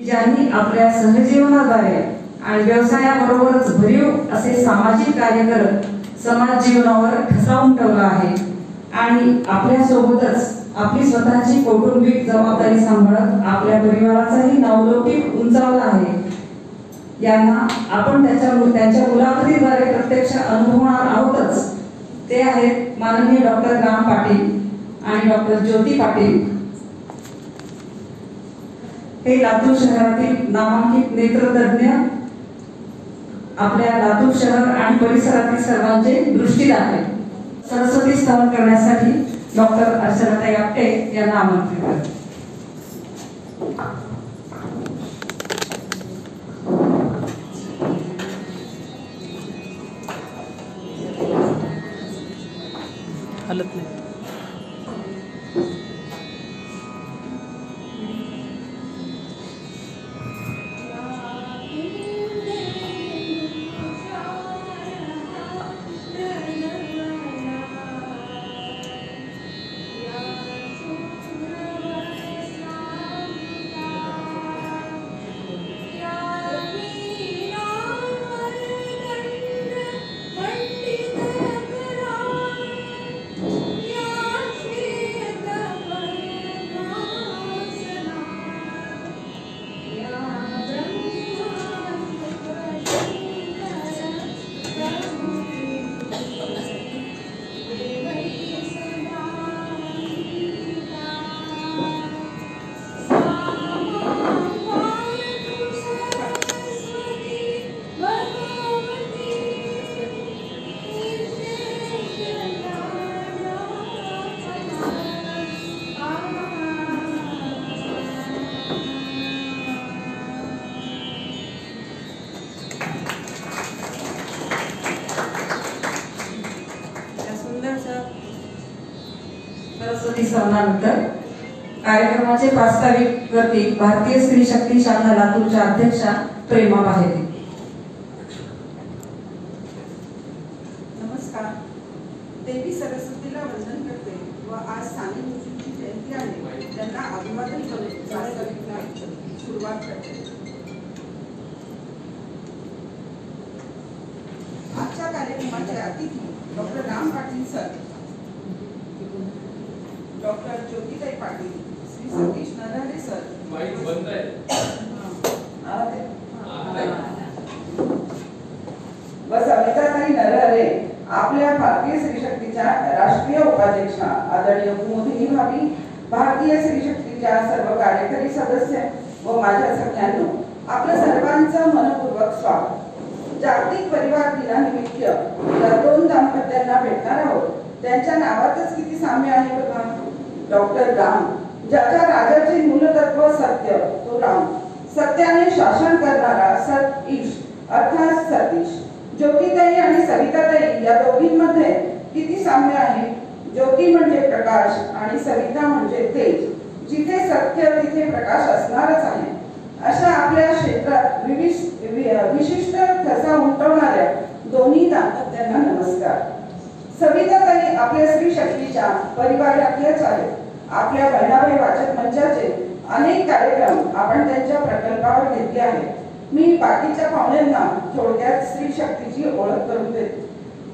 ज्यांनी आपल्या सहजीवनाद्वारे आणि व्यवसायाबरोबरच भरीव असे सामाजिक कार्य करत समाज जीवनावर ठसा उमटवला आहे आणि आपल्यासोबतच आपली स्वतःची कौटुंबिक जबाबदारी सांभाळत आपल्या परिवाराचाही नावलौकिक उंचावला आहे। यांना आपण त्यांच्या मुलाखतीद्वारे प्रत्यक्ष अनुभवणार आहोतच। ते आहेत माननीय डॉक्टर राम पाटील आणि डॉक्टर ज्योती पाटील। हे लातूर शहरातील नामांकित नेत्रतज्ञ, आपल्या लातूर शहर आणि परिसरातील सर्वांचे दृष्टीदार आहेत। सरस्वती स्तवन करण्यासाठी डॉक्टर अर्चनाताई आपटे यांना आमंत्रित करते। हालत नाही। सरस्वती स्तवनानंतर कार्यक्रमाचे प्रास्ताविक करतील भारतीय स्त्री शक्ती शाखा लातूरच्या अध्यक्षा प्रेमा बाहेरे। नमस्कार। देवी सरस्वतीला वंदन करते व आज साने गुरुजींची जयंती आहे त्यांना अभिवादन करून प्रास्ताविक सुरुवात करते। आजच्या कार्यक्रमाचे अतिथी doctor Ram Patil sir, doctor Jyotitai Patil, Shri Satish Narhare sir, mike बंद आहे व सविताताई नरहरे आपल्या भारतीय स्त्री शक्तीच्या राष्ट्रीय उपाध्यक्षा आदरणीय कुमुदिनी भाभी, भारतीय स्त्री शक्तीच्या सर्व कार्यकारी सदस्य व माझ्या सगळ्यांनो आपल्या सर्वांचं मनपूर्वक स्वागत। जागतिक परिवार दिनानिमित्त या दोन दाम्पत्यांना भेटणार आहोत। त्यांच्या नावातच किती साम्य आहे बघा। डॉक्टर राम, ज्याच्या राजाचे मूलतत्व सत्य, तो राम, सत्याने शासन करणारा सत ईश अर्थात सतीश। ज्योतिताई आणि सविताताई या दोघींमध्ये किती साम्य आहे। ज्योती म्हणजे प्रकाश आणि सविता म्हणजे तेज। जिथे सत्य तिथे प्रकाश असणारच आहे। अशा आपल्या क्षेत्रात विशिष्ट ठसा उमटवणाऱ्या दोन्ही दाम्पत्यांना नमस्कार। सविताताई आपल्या स्त्री शक्तीच्या परिवारातल्याच आहेत। आपल्या बहिणाबाई वाचक मंचाचे अनेक कार्यक्रम आपण त्यांच्या प्रकल्पावर घेतले आहेत। मी बाकीच्या पाहुण्यांना थोडक्यात स्त्री शक्तीची ओळख करून देते।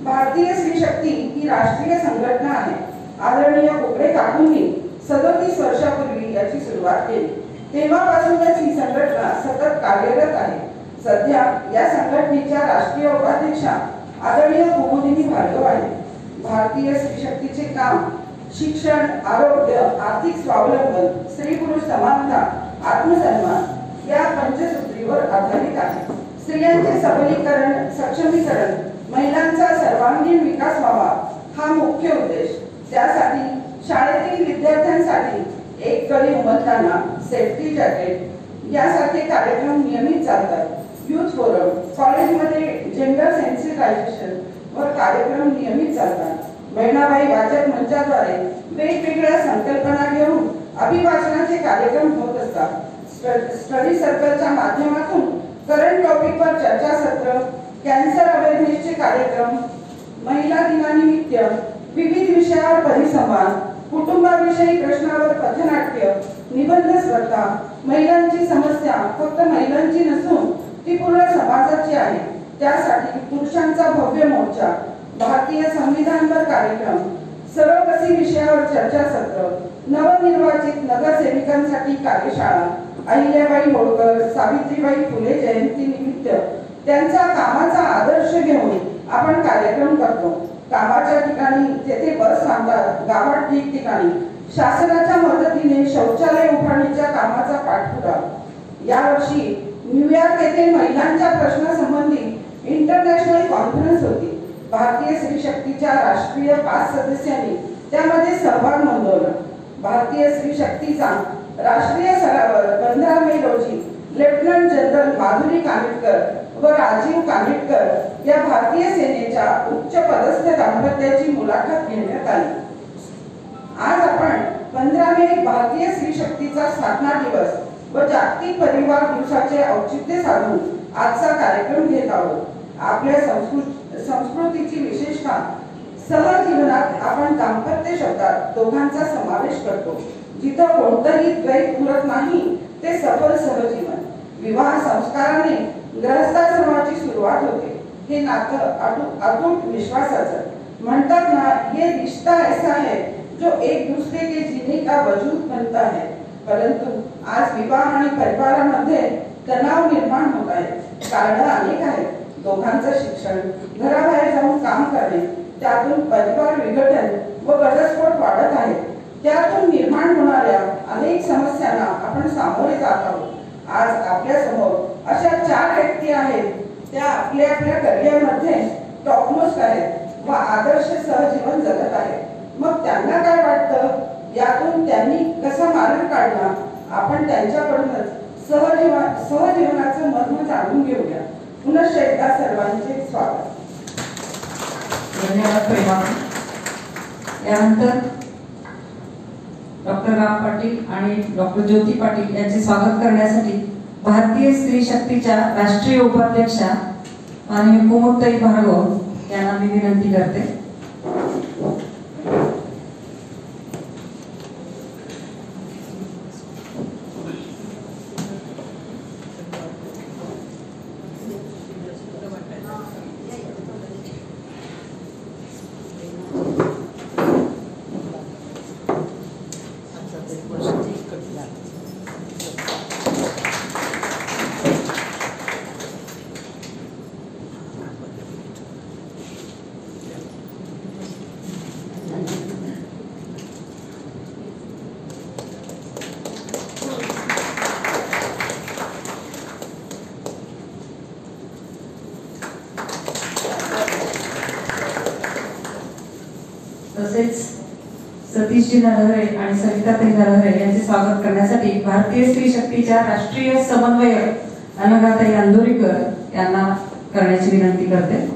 भारतीय स्त्री शक्ती ही राष्ट्रीय संघटना आहे। आदरणीय कोपरे काकूंनी 37 वर्षापूर्वी याची सुरुवात केली। तेव्हापासूनच ही संघटना सतत कार्यरत आहे। सध्या या संघटनेच्या राष्ट्रीय उपाध्यक्षा आदरणीय कुमुदिनी भार्गव आहेत। भारतीय स्त्री शक्तीचे काम शिक्षण, आरोग्य, आर्थिक स्वावलंबन, स्त्री पुरुष समानता, आत्मसन्मान या पंचसूत्रीवर आधारित आहे। स्त्रियांचे सबलीकरण, सक्षमीकरण, महिलांचा सर्वांगीण विकास व्हावा हा मुख्य उद्देश। त्यासाठी शाळेतील विद्यार्थ्यांसाठी एक कळी उमलताना सेफ्टी जॅकेट यासारखे कार्यक्रम नियमित चालतात। युथ फोरम, कॉलेजमध्ये जेंडर सेन्सिटायझेशन व कार्यक्रम नियमित चालतात। बहिणाबाई वाचक मंचाद्वारे वेगवेगळ्या संकल्पना घेऊन अभिवाचनाचे कार्यक्रम होत असतात। स्टडी सर्कलच्या माध्यमातून करंट टॉपिकवर चर्चासत्र, कॅन्सर अवेअरनेसचे कार्यक्रम, महिला दिनानिमित्त विविध विषयावर परिसंवाद, कुटुंबाविषयी प्रश्नावर पथनाट्य, निबंध स्पर्धा, महिलांची समस्या व फक्त महिलांची नसून ती पूर्ण समाजाची आहे. त्यासाठी पुरुषांचा भव्य मोर्चा, भारतीय संविधानपर कार्यक्रम, सरोगसी विषयावर चर्चासत्र, नवनिर्वाचित नगरसेविकांसाठी कार्यशाळा, अहिल्याबाई होळकर, सावित्रीबाई फुले जयंती निमित्त त्यांचा कामाचा आदर्श घेऊन आपण कार्यक्रम करतो. कामाच्या ठिकाणी जेथे बस थांबतात, गावात ठिकठिकाणी शासनाच्या मदतीने शौचालय उभारणीच्या कामाचा पाठपुरावा. यावर्षी न्यूयॉर्क येथे महिलांच्या प्रश्नासंबंधी इंटरनॅशनल कॉन्फरन्स होती. भारतीय स्त्री शक्तीच्या राष्ट्रीय 5 सदस्यांनी त्यामध्ये सहभाग नोंदवला. भारतीय स्त्री शक्तीचा राष्ट्रीय स्तरावर 15 मे रोजी लेफ्टनंट जनरल माधुरी कानिटकर व राजीव कानिटकर या भारतीय सेनेच्या उच्च पदस्थ दाम्पत्याची मुलाखत घेण्यात आली. आज आपण 15 मे भारतीय स्त्री शक्तीचा स्थापना दिवस व जागतिक परिवार दिवसाचे औचित्य साधून आजचा कार्यक्रम घेत आहोत. आपल्या संस्कृतीची विशेषता सहजीवनात आपण दाम्पत्य शब्दात दोघांचा समावेश करतो. जिथं कोणतंही द्वैत पुरत नाही ते सफल सहजीवन. विवाह संस्काराने गृहस्थाश्रमाची सुरुवात होते. हे नातं अतूट विश्वासाचं. म्हणतात ना, ये रिश्ता ऐसा है जो एक दूसरे के जीने का वजूद बनता है. परंतु आज विवाह आणि परिवारामध्ये तणाव निर्माण होत आहे. कारणं अनेक आहेत. दोघांचं शिक्षण, घराबाहेर जाऊन काम करणे, त्यातून परिवार विघटन व घटस्फोट वाढत आहे. त्यातून निर्माण होणाऱ्या अनेक समस्यांना आपण सामोरे जात आहोत. आज आपल्या समोर अशा 4 व्यक्ती आहेत. त्या आपल्या आपल्या करिअरमध्ये टॉपमोस्ट आहेत व आदर्श सहजीवन जगत आहेत. मग त्यांना काय वाटतं, यातून त्यांनी कसा मार्ग काढला, आपण त्यांच्याकडूनच सहजीवनाचं मर्म जाणून घेऊया. पुनश्च एकदा सर्वांचे स्वागत. धन्यवाद प्रेमा. यानंतर डॉक्टर राम पाटील आणि डॉक्टर ज्योती पाटील यांचे स्वागत करण्यासाठी भारतीय स्त्री शक्तीच्या राष्ट्रीय उपाध्यक्षा माननीय कुमुदताई भार्गव यांना मी विनंती करते. तसेच सतीशजी नरहरे आणि सविताताई नरहरे यांचे स्वागत करण्यासाठी भारतीय स्त्री शक्तीच्या राष्ट्रीय समन्वयक अनघाताई अंदोरीकर यांना करण्याची विनंती करते.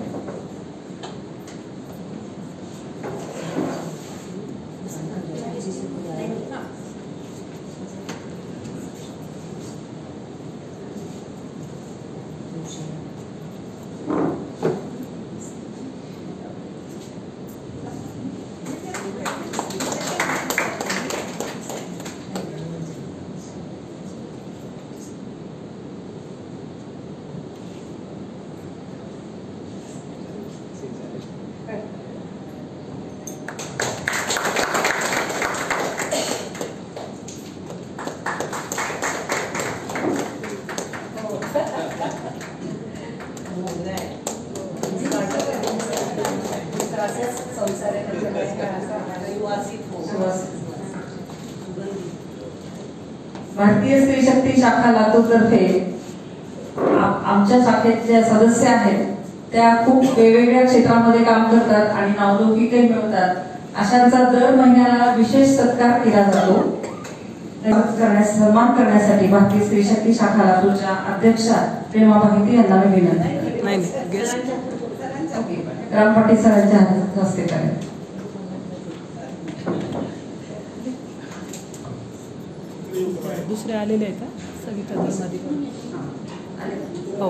भारतीय स्त्री शक्ती शाखा लातूर तर्फे आमच्या शाखेचे सदस्य आहेत त्या खूप वेगवेगळ्या क्षेत्रामध्ये काम करतात आणि नावलौकिकही मिळवतात. अशांचा दर महिन्याला विशेष सत्कार केला जातो. सन्मान करण्यासाठी भारतीय स्त्री शक्ती शाखा लातूरच्या अध्यक्षा प्रेमा भागीते यांना मी विनंती. राम पाटील सरांच्या हस्ते करेल. दुसरे आलेले आहेत का सविताताईंमध्ये? हो.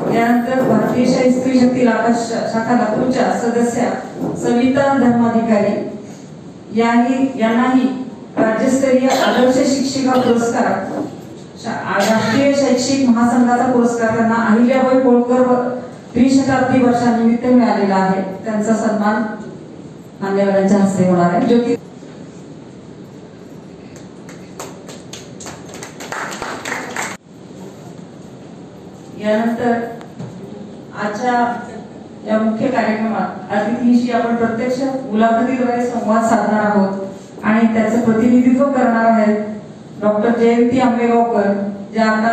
त्यानंतर भारतीय शाही स्त्री शक्ती शाखा लातूरच्या सदस्या सविता धर्माधिकारी यांनाही राज्यस्तरीय आदर्श शिक्षिका पुरस्कार, राष्ट्रीय शैक्षिक महासंघाचा पुरस्कार त्यांना अहिल्याबाई होळकर त्रिशताब्दी वर्षानिमित्त मिळालेला आहे. त्यांचा सन्मान मान्यवरांच्या हस्ते होणार आहे. ज्योती यानंतर आजच्या या मुख्य कार्यक्रमात अतिथींशी आपण प्रत्यक्ष मुलाखतीद्वारे संवाद साधणार आहोत आणि त्याचं प्रतिनिधित्व करणार आहेत डॉक्टर जयंती आंबेगावकर, ज्या आता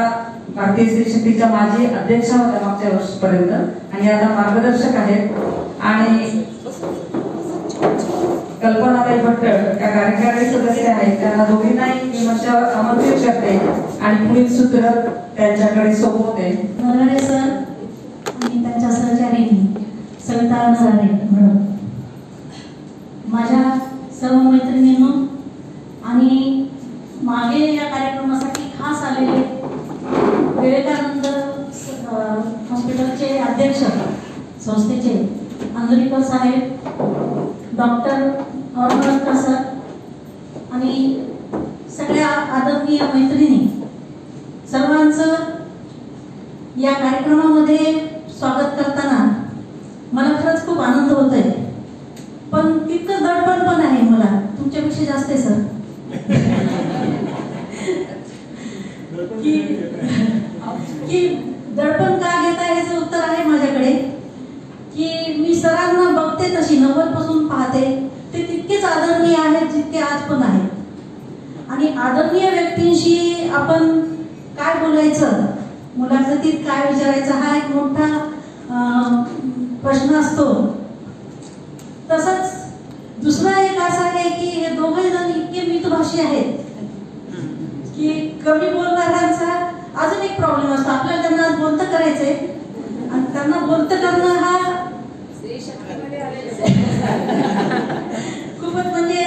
भारतीय स्त्री शक्तीच्या माजी अध्यक्षा होत्या मागच्या वर्षीपर्यंत आणि आता मार्गदर्शक आहेत, आणि कल्पनाताई भट्टळ त्या कार्यकारी सदस्य आहेत. त्यांना दोघींनाही मी मंचावर आमंत्रित करते आणि पुढील सूत्र त्यांच्याकडे सोपवते. नरहरे सर आणि त्यांच्या सहचारिणी सविता नरहरे मॅडम, माझ्या सर्व मैत्रिणींनो आणि मागे या कार्यक्रमासाठी खास आलेले विवेकानंद हॉस्पिटलचे अध्यक्ष संस्थेचे अंदुरीकर साहेब, डॉक्टर औरंगाबादकर सर आणि सगळ्या आदरणीय मैत्रिणी, सर्वांचं या कार्यक्रमामध्ये स्वागत करताना मला खरंच खूप आनंद होतोय, पण तितकं दडपण पण आहे मला तुमच्यापेक्षा जास्त आहे सर. की दडपण का घेता याचं उत्तर आहे माझ्याकडे, की मी सरांना बघते तशी 90 पासून पाहते, ते तितकेच आदरणीय आहेत जितके आज पण आहेत. आणि आदरणीय व्यक्तींशी आपण काय बोलायचं, मुलाखतीत काय विचारायचं, हा एक मोठा प्रश्न असतो. तसंच दुसरा एक असा आहे की हे दोघे जण इतके मितभाषी आहेत की कमी बोलणाऱ्यांचा अजून एक प्रॉब्लेम असतो. आपल्याला त्यांना बोलतं करायचंय आणि त्यांना बोलतं करणं हा खूपच म्हणजे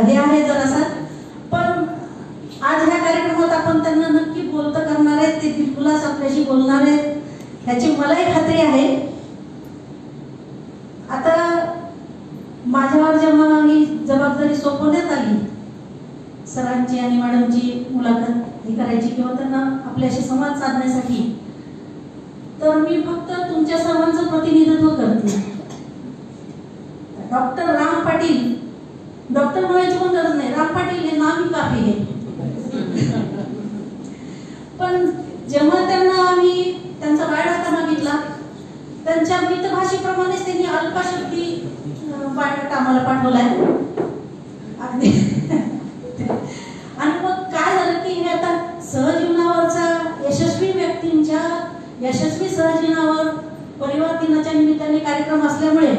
हे आहे जरासा. पण आज ह्या कार्यक्रमात आपण त्यांना नक्की बोलतं करणार आहेत, ते दिलखुलास आपल्याशी बोलणार आहेत ह्याची मलाही खात्री आहे. आता माझ्यावर जेव्हा ही जबाबदारी सोपवण्यात आली, सरांची आणि मॅडमची मुलाखत ही करायची किंवा त्यांना आपल्याशी संवाद साधण्यासाठी, तर मी फक्त तुमच्या सर्वांचं प्रतिनिधित्व करते. डॉक्टर राम पाटील, डॉक्टर म्हणायची पण गरज नाही, राम पाटील हे नाव ही काफी आहे. पण जेव्हा त्यांना आम्ही त्यांचा बायोडाटा मागितला, त्यांच्या मितभाषेप्रमाणेच त्यांनी अल्पशब्दी बायोडाटा आम्हाला पाठवलाय. आणि मग काय झालं की हे आता सहजीवनावरचा यशस्वी व्यक्तींच्या यशस्वी सहजीवनावर परिवार दिनाच्या निमित्ताने कार्यक्रम असल्यामुळे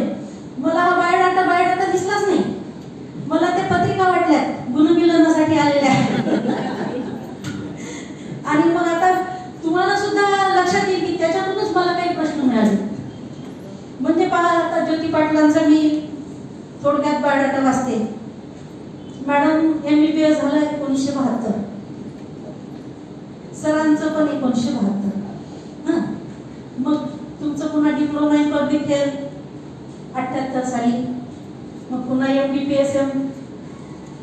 मला हा बायोडाटा दिसलाच नाही. मला त्या पत्रिका वाटल्यात गुणमिलनासाठी आलेल्या. आणि मग आता तुम्हाला सुद्धा लक्षात येईल की त्याच्यातूनच मला काही प्रश्न मिळाले. म्हणजे पहा, आता ज्योती पाटलांचा मी थोडक्यात बायोडाटा वाचते. मॅडम MBBS झालं 1972, सरांचं पण 1972. मग तुमचं पुन्हा डिप्लोमा इन पब्लिक हेल्थ 78 साली, मग पुन्हा MBBSM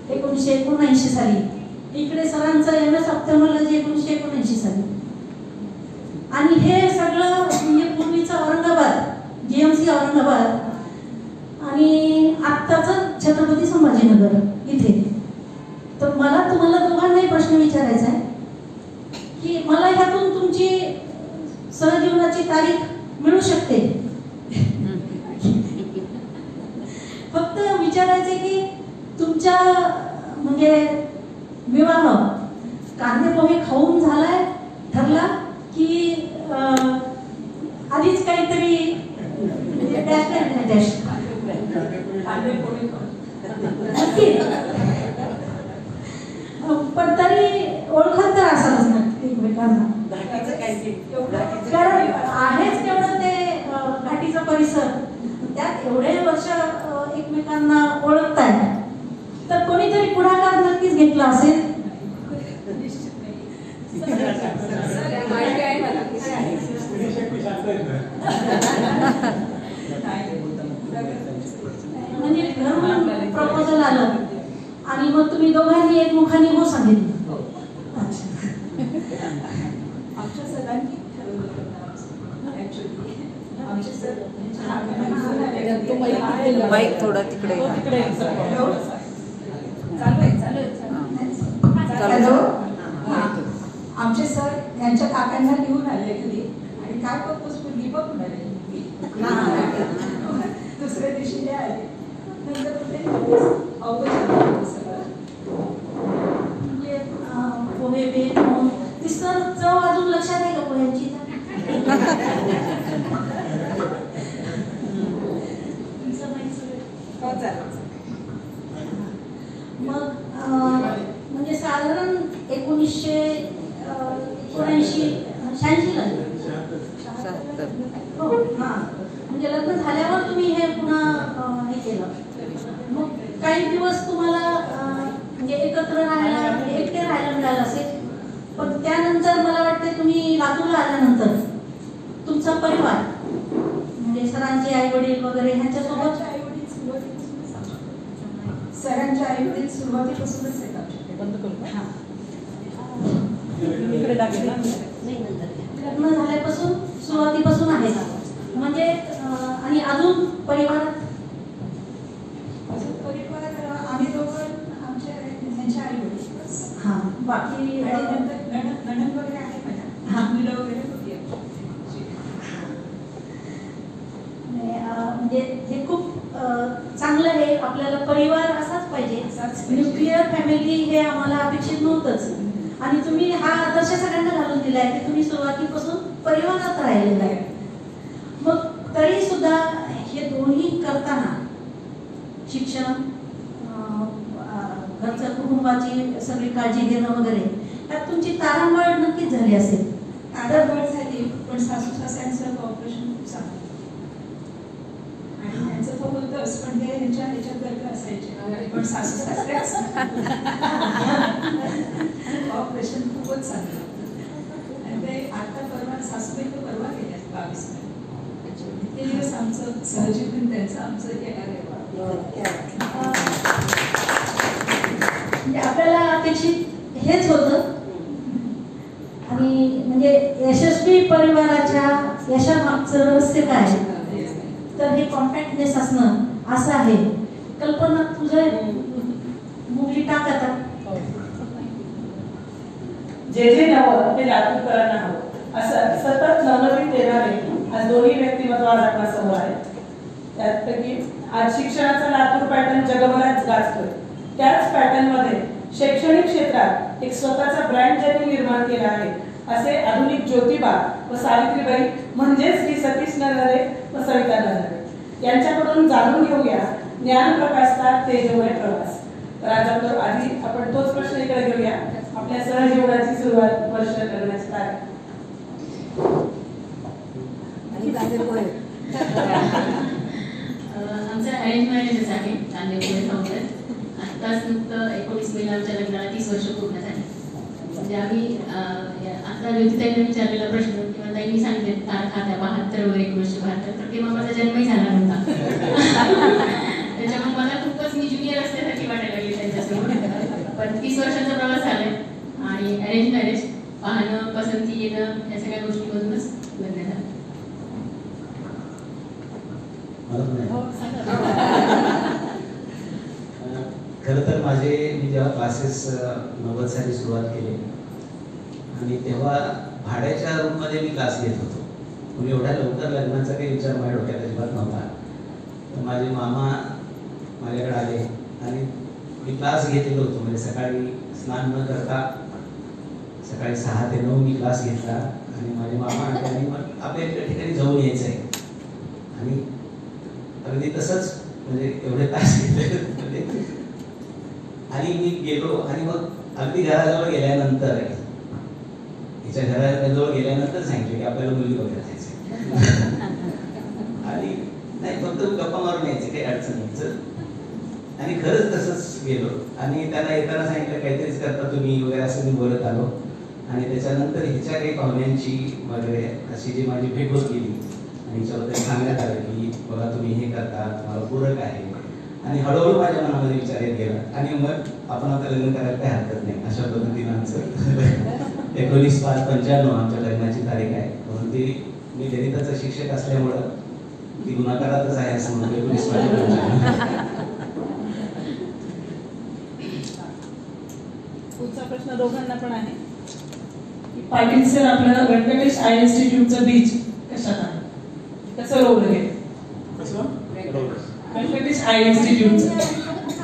1979 साली, इकडे सरांचं MS ऑप्थॅल्मॉलॉजी 1979 साली. आणि हे सगळं म्हणजे पूर्वीचं औरंगाबाद, GMC औरंगाबाद आणि आत्ताचं छत्रपती संभाजीनगर इथे. तर मला तुम्हाला दोघांनाही प्रश्न विचारायचा आहे की मला ह्यातून तुमची सहजीवनाची तारीख मिळू शकते. फक्त विचारायचे की तुमच्या म्हणजे विवाह कांदे पोहे खाऊन झालाय ठरला की आधीच काहीतरी डॅश पण तरी ओळखत तर असालच ना एकमेकांना, कारण आहेच तेवढं ते घाटीचा परिसर, त्यात एवढे वर्ष एकमेकांना ओळखताय. तर केलं असेल? म्हणजे घरून प्रपोजल आलं आणि मग तुम्ही दोघांनी एकमुखाने हो सांगितलं. आमच्या सरांनी माईक थोडा तिकडे. हॅलो, आमचे सर यांच्या काकांना घेऊन आले घरी आणि काय बघतोस मुलगी बघ म्हणाले. दुसऱ्या दिवशी आले नंतर म्हणजे पोहे बेत म्हणून ती सर चव अजून लक्षात आहे का पोह्यांची? मग म्हणजे साधारण 1986 हो हा, म्हणजे लग्न झाल्यावर तुम्ही हे पुन्हा हे केलं. मग काही दिवस तुम्हाला म्हणजे एकत्र राहायला एकटे राहायला मिळालं असेल, पण त्यानंतर मला वाटते तुम्ही लातूरला आल्यानंतर तुमचा परिवार म्हणजे सरांचे आई वडील वगैरे ह्यांच्यासोबत सरांच्या आई वडील सुरुवातीपासूनच आहेत आमच्याकडे. बंद करू का? लग्न झाल्यापासून सुरुवातीपासून आहे म्हणजे आणि अजून परिवारात आम्ही दोघं त्यांच्या आई वडील हा बाकी नणंद वगैरे आहे माझ्या मुलं वगैरे होती. म्हणजे हे खूप चांगलं आहे. आपल्याला परिवार असाच पाहिजे. न्यूक्लिअर फॅमिली हे आम्हाला अपेक्षित नव्हतंच आणि तुम्ही हा आदर्श सगळ्यांना घालून दिलाय की तुम्ही सुरुवातीपासून परिवारात राहिलेला आहे. मग तरी सुद्धा हे दोन्ही करताना शिक्षण, घरच्या कुटुंबाची सगळी काळजी घेणं वगैरे त्यात तुमची तारांबळ नक्कीच झाली असेल. तारांबळ झाली, पण सासू सासऱ्यांचं कॉपरेशन खूप चांगलं आणि त्यांचं तो होतंच, पण हे ह्याच्यात गर्ग असायचे पण सासू सासऱ्याच कॉपरेशन खूपच चांगलं. आणि ते आता परवा सासूबाई तो परवा गेल्या 22 ते दिवस आमचं सहजीवन त्यांचं आमचं येणार आहे. म्हणजे आपल्याला अपेक्षित हेच होतं आणि म्हणजे यशस्वी परिवाराच्या यशामागचं रहस्य काय तर हे कॉन्टॅक्टनेस असणं असं आहे. कल्पना तुझं मुली टाक आता. जे जे नवं ते लातूरकरांना हवं असं सतत नवनवीन देणारे आज दोन्ही व्यक्तिमत्व आज आपल्यासमोर आहेत. त्यापैकी आज शिक्षणाचा लातूर पॅटर्न जगभरात गाजतोय. त्याच पॅटर्न मध्ये शैक्षणिक क्षेत्रात एक स्वतःचा ब्रँड ज्यांनी निर्माण केला आहे असे आधुनिक ज्योतिबा व सावित्रीबाई म्हणजेच की सतीश नरहरे व सविता नरहरे यांच्याकडून जाणून घेऊया ज्ञान प्रकाशचा तेजोमय प्रवास. तर आज आधी आपण तोच प्रश्न इकडे घेऊया. आपल्या सहजीवनाची सुरुवात वर्ष करण्याची तारीख. आमचं अरेंज मॅरेजच आहे. चांगले आत्ताच नुकतं 19 मेला आमच्या लग्नाला 30 वर्ष पूर्ण झाली. म्हणजे आम्ही आता ज्योतिताईंना विचारलेला प्रश्न किंवा ताईंनी सांगितले तारखा त्या 72 वर 1972 तर तेव्हा माझा जन्मही झाला नव्हता. त्याच्यामुळे मला खूपच मी ज्युनियर असल्यासारखी वाटायला लागली त्यांच्यासमोर. पण 30 वर्षाचा प्रवास झालाय आणि अरेंज मॅरेज पाहणं, पसंती येणं या सगळ्या गोष्टीमधूनच लग्न झालं. खरं तर मी जेव्हा क्लासेस 90 साली सुरुवात केली आणि तेव्हा भाड्याच्या रूममध्ये मी क्लास घेत होतो. म्हणजे एवढ्या लवकर लग्नाचा काही विचार माझ्या डोक्यात अजिबात नव्हता. तर माझे मामा माझ्याकडे आले आणि मी क्लास घेतलेलो होतो. म्हणजे सकाळी स्नान न करता सकाळी 6 ते 9 मी क्लास घेतला आणि माझे मामा त्यांनी मग आपल्या ठिकाणी जाऊन यायचं आहे आणि अगदी तसंच म्हणजे एवढे क्लास घेतले आणि मी गेलो आणि मग अगदी घराजवळ गेल्यानंतर हिच्या घराजवळ गेल्यानंतर सांगितलं की आपल्याला मुलगी वगैरे जायचं आणि नाही फक्त गप्पा मारून यायचे काही अडचण नाही. आणि खरंच तसंच गेलो आणि त्याला येताना सांगितलं काहीतरीच करता तुम्ही वगैरे असं मी बोलत आलो. आणि त्याच्यानंतर हिच्या काही पाहुण्यांची वगैरे अशी जी माझी भेट होत गेली आणि हिच्याबद्दल सांगण्यात आलं की बघा तुम्ही हे करता, तुम्हाला पूरक आहे. आणि हळूहळू माझ्या मनामध्ये विचार येत गेला आणि मग आपण आता लग्न करायला काही हरकत नाही अशा पद्धतीनं आमचं 19/5/95 आमच्या लग्नाची तारीख आहे. म्हणून ती मी गणिताचा शिक्षक असल्यामुळं ती गुन्हागारातच आहे असं म्हणतो. 19/5/95. पुढचा प्रश्न दोघांना पण आहे. पाटील सर, आपलं व्यंकटेश आय इन्स्टिट्यूटचं बीज कशात आहे, कसं रोवलं हे? व्यंकटेश आय इन्स्टिट्यूटचं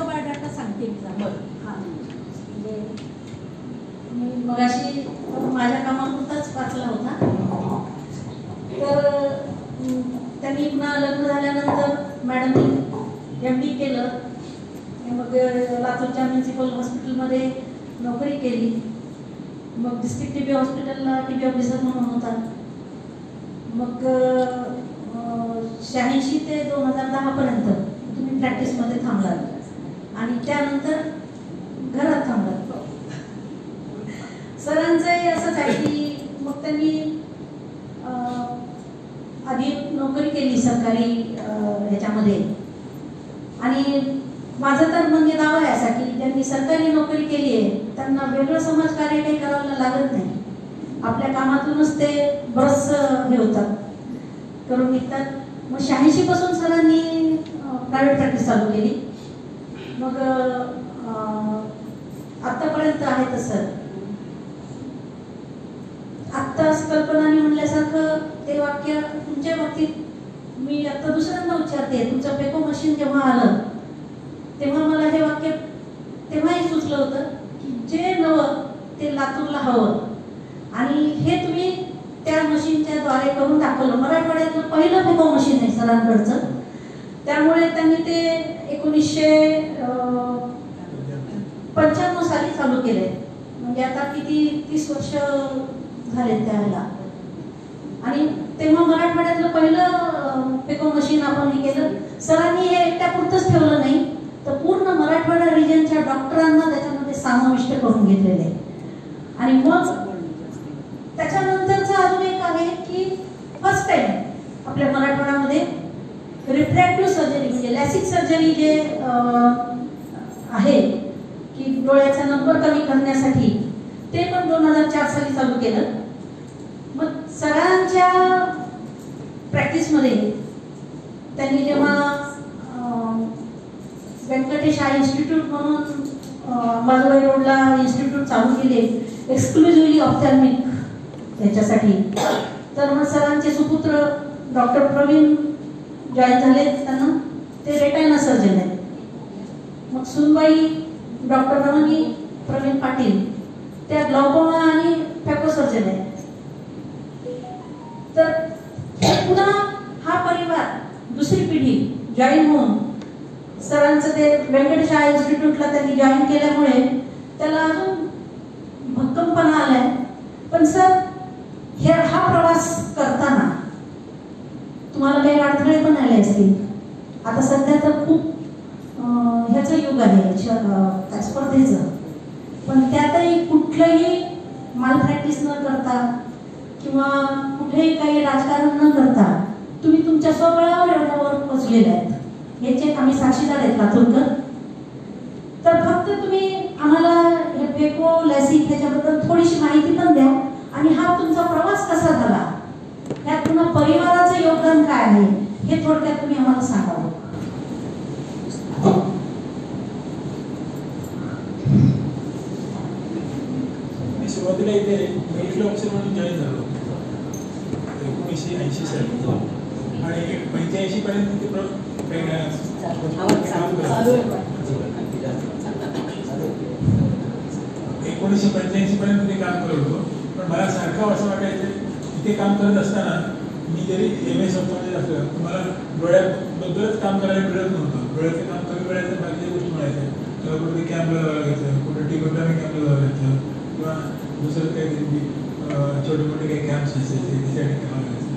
बायोडाटा सांगते मी मगाशी माझ्या कामापुरताच वाचला होता. तर त्यांनी पुन्हा लग्न झाल्यानंतर मॅडमनी MD केलं. मग लातूरच्या म्युन्सिपल हॉस्पिटलमध्ये नोकरी केली. मग डिस्ट्रिक्ट TB हॉस्पिटलला TB ऑफिसर म्हणून होता. मग 86 ते 2010 पर्यंत तुम्ही प्रॅक्टिसमध्ये थांबलात आणि त्यानंतर घरात थांबलात. सरांचंही असंच आहे की मग त्यांनी आधी नोकरी केली सरकारी ह्याच्यामध्ये. आणि माझं तर म्हणजे नाव आहे असं की ज्यांनी सरकारी नोकरी केली आहे त्यांना वेगळं समाजकार्य काही करायला लागत नाही. आपल्या कामातूनच ते बरंच हे होतात, करून निघतात. मग 86 पासून सरांनी प्रायव्हेट प्रॅक्टिस चालू केली. मग आतापर्यंत आहे तसं. आत्ताच कल्पनाने म्हणल्यासारखं ते वाक्य तुमच्या बाबतीत मी आता दुसऱ्यांदा उच्चारते. तुमचं पेको मशीन जेव्हा आलं तेव्हा मला हे वाक्य तेव्हाही सुचलं होतं की जे नवं ते लातूरला हवं. आणि हे तुम्ही त्या मशीनच्या द्वारे करून दाखवलं. मराठवाड्यातलं पहिलं पेको मशीन आहे सरांकडचं. त्यामुळे त्यांनी ते 1995 साली चालू केलंय. म्हणजे आता किती 30 वर्ष झाले त्याला. आणि तेव्हा मराठवाड्यातलं पहिलं पेको मशीन आपण हे केलं. सरांनी हे एकट्यापुरतंच ठेवलं नाही तर पूर्ण मराठवाडा रिजनच्या डॉक्टरांना त्याच्यामध्ये समाविष्ट करून घेतलेले आहे. आणि मग त्याच्यानंतरचं अजून एक आहे की फर्स्ट टाइम आपल्या मराठवाड्यामध्ये रिफ्रॅक्टिव्ह सर्जरी म्हणजे लॅसिक सर्जरी जे आहे की डोळ्याचा नंबर कमी करण्यासाठी, ते पण 2004 साली चालू केलं. मग सरांच्या प्रॅक्टिसमध्ये त्यांनी जेव्हा व्यंकटेश आय इन्स्टिट्यूट म्हणून बाजूबाई रोडला इन्स्टिट्यूट चालू केले एक्सक्लुझिव्हली ऑप्थॅल्मिक त्याच्यासाठी. तर मग सरांचे सुपुत्र डॉक्टर प्रवीण जॉईन झाले. त्यांना ते रेटायना सर्जन आहेत. मग सुनबाई डॉक्टर रमणी प्रवीण पाटील त्या ग्लॉकोमा आणि फॅको सर्जन आहेत. तर पुन्हा हा परिवार दुसरी पिढी जॉईन होऊन सरांचं ते व्यंकटेश आय इन्स्टिट्यूटला त्यांनी जॉईन केल्यामुळे त्याला अजून भक्कमपणा आलाय. पण सर हा प्रवास करताना तुम्हाला काही अडथळे पण आले असतील. आता सध्या तर खूप ह्याचं युग आहे स्पर्धेचं. पण त्यातही कुठलंही माल प्रॅक्टिस न करता किंवा कुठेही काही राजकारण न करता तुम्ही तुमच्या स्वबळावर एवढ्यावर पोचलेले आहेत. याचे आम्ही साक्षीदार आहेत लातूरकर. तर फक्त तुम्ही आम्हाला हे पेको लॅसिक ह्याच्याबद्दल थोडीशी माहिती पण द्या. आणि हा तुमचा प्रवास कसा झाला, त्यात पुन्हा परिवाराचं योगदान काय आहे हे थोडक्यात तुम्ही आम्हाला सांगावं. मी सुरुवातीला इथे मेडिकल ऑफिसर म्हणून जॉईन झालो 1980 साली आणि 85 पर्यंत ते काम करत. 1985 पर्यंत ते काम करत होतो. पण मला सारखं असं वाटायचं तिथे काम करत असताना मी जरी MS मध्ये असलं तर मला डोळ्याबद्दलच काम करायला मिळत नव्हतं. डोळ्याचं काम कमी वेळाचं बाकीच्या गोष्टी म्हणायच्या. किंवा कुठे कॅम्पला जावं लागायचं, कुठे टिकोग्राफी कॅम्पला जावं लागायचं किंवा दुसरं काहीतरी छोटे मोठे काही कॅम्प्स असायचे त्यासाठी करावं लागायचं.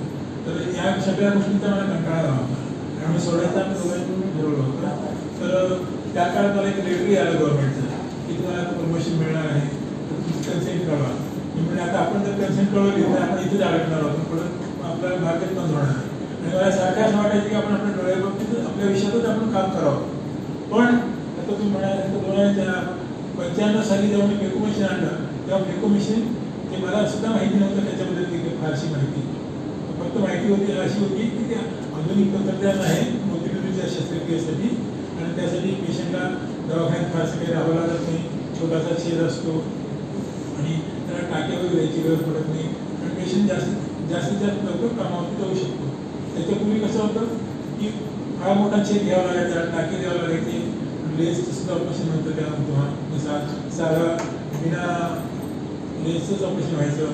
तर या सगळ्या गोष्टींचा मला कंटाळा आला होता. त्यामुळे सोडायचा आम्ही दोघांनी ठरवलं होतं. तर त्या काळात मला एक लेटरी आलं गव्हर्नमेंटचं की तुम्हाला प्रमोशन मिळणार आहे, कन्सेंट कळवा. मी म्हणजे आता आपण जर कन्सेंट कळवली तर आपण इथेच अडकणार आहोत, परत आपल्याला मार्केट बंद होणार आहे. आणि मला सारखं असं वाटायचं की आपण आपल्या डोळ्याबाबतीत आपल्या विषयातच आपण काम करावं. पण आता तुम्ही म्हणाल 2095 साली जेव्हा मी फेको मशीन आणलं तेव्हा फेको मशीन ते मला सुद्धा माहिती नव्हतं त्याच्याबद्दल फारशी माहिती. फक्त माहिती होती अशी होती की ते आधुनिक तंत्रज्ञान आहे मोतीबिंदूच्या शस्त्रक्रियेसाठी आणि त्यासाठी पेशंटला दवाखान्यात फारसं काही राहावं लागत नाही, छोटासा छेद असतो आणि त्याला टाक्यावर द्यायची गरज पडत नाही आणि पेशंट जास्तीत जास्त लवकर कामावरती जाऊ शकतो. त्याच्यापूर्वी कसं होतं की फार मोठा छेद घ्यावा लागायचा, टाके द्यावं लागायचे, लेसचं सुद्धा ऑपरेशन होतं त्यानंतर साधा बिना लेसचंच ऑपरेशन व्हायचं.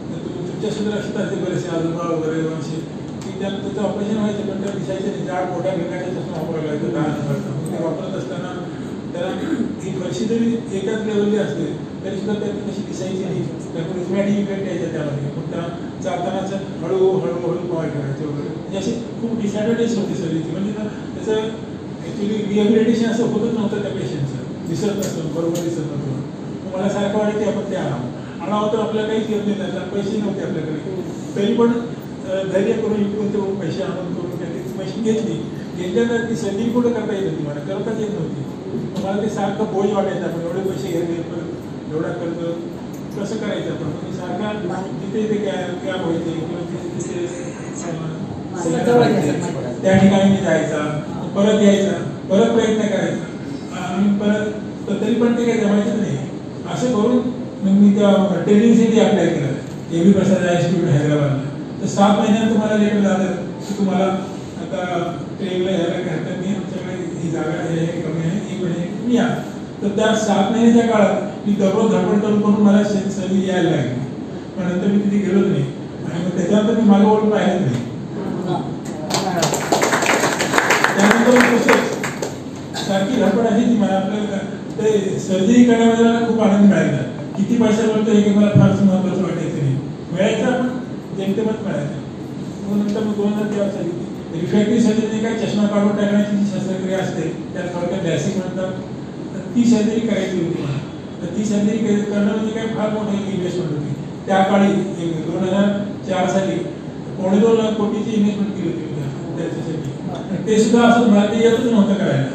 तर तुमच्या सुद्धा लक्षात असते बरेचसे आजोबा वगैरे असे की त्याचं ऑपरेशन व्हायचं पण त्या दिसायचं नाही, जाड मोठ्या भिंगाच्या चष्मा वापरायला लागायचं लहान असताना. ते वापरत असताना त्याला ही फरशी जरी एकाच लेवलची असते तरी सुद्धा त्यात कशी दिसायची नाही, त्यामुळे रिझमॅटिक इफेक्ट यायचा त्यामध्ये. पण त्या चालतानाच हळूहळू पाय ठेवायचे वगैरे म्हणजे अशी खूप डिसॲडव्हान्टेज होती सगळीची. म्हणजे त्याचं ॲक्च्युली रिहॅबिलिटेशन असं होतच नव्हतं त्या पेशंटचं, दिसत नसतं, बरोबर दिसत नव्हतं. मला सारखं वाटतं की आपण ते आणावं तर आपल्याला काहीच येत नाही, त्याला पैसे नव्हते आपल्याकडे, तरी पण धैर्य करून इकडून ते पैसे आणून करून त्याची मशीन घेतल्यानंतर ती सर्जरी कुठं करता येत होती, मला करताच येत नव्हती. मला ते सारखं बोज वाटायचं, आपण एवढे पैसे घ्यायचे परत एवढा खर्च कसं करायचं आपण. म्हणजे सारखा तिथे ते कॅब व्हायचे किंवा तिथे त्या ठिकाणी मी जायचा, परत यायचा, परत प्रयत्न करायचा आणि परत तरी पण ते काही जमायचं नाही. असं करून मग मी त्या ट्रेनिंगसाठी अप्लाय केलं AB प्रसाद इन्स्टिट्यूट हैदराबादला. तर 7 महिन्यात तुम्हाला लेटर झालं की तुम्हाला आता ट्रेनला यायला काही हरकत नाही, आमच्याकडे ही जागा आहे कमी आहे, 1 महिने या. तर त्या 7 महिन्याच्या काळात मी दररोज धडपड करून मला सर्व्हिस यायला लागली. पण नंतर मी तिथे गेलोच नाही आणि मग त्याच्यानंतर मी मागं वळून पाहिलंच नाही. त्यानंतर तसंच सारखी धडपड अशी ती मला आपल्याला ते सर्जरी करण्यामध्ये मला खूप आनंद मिळायचा. किती पैसा मिळतो हे मला फारच महत्त्वाचं वाटायचं नाही, मिळायचं आपण जेमतेमच मिळायचं. मग नंतर मग 2013 साली रिफ्रॅक्टिव्ह सर्जरी काय चष्मा काढून टाकण्याची जी शस्त्रक्रिया असते त्यात थोडक्यात डॅसिंग म्हणतात, तर ती सर्जरी करायची होती मला. तर ती सर्जरी करणं म्हणजे काय फार मोठी इन्व्हेस्टमेंट होती. त्या काळी 2004 साली 2.25 लाख कोटीची इन्व्हेस्टमेंट केली होती त्याच्यासाठी. ते सुद्धा असं मला ते येतच नव्हतं करायला.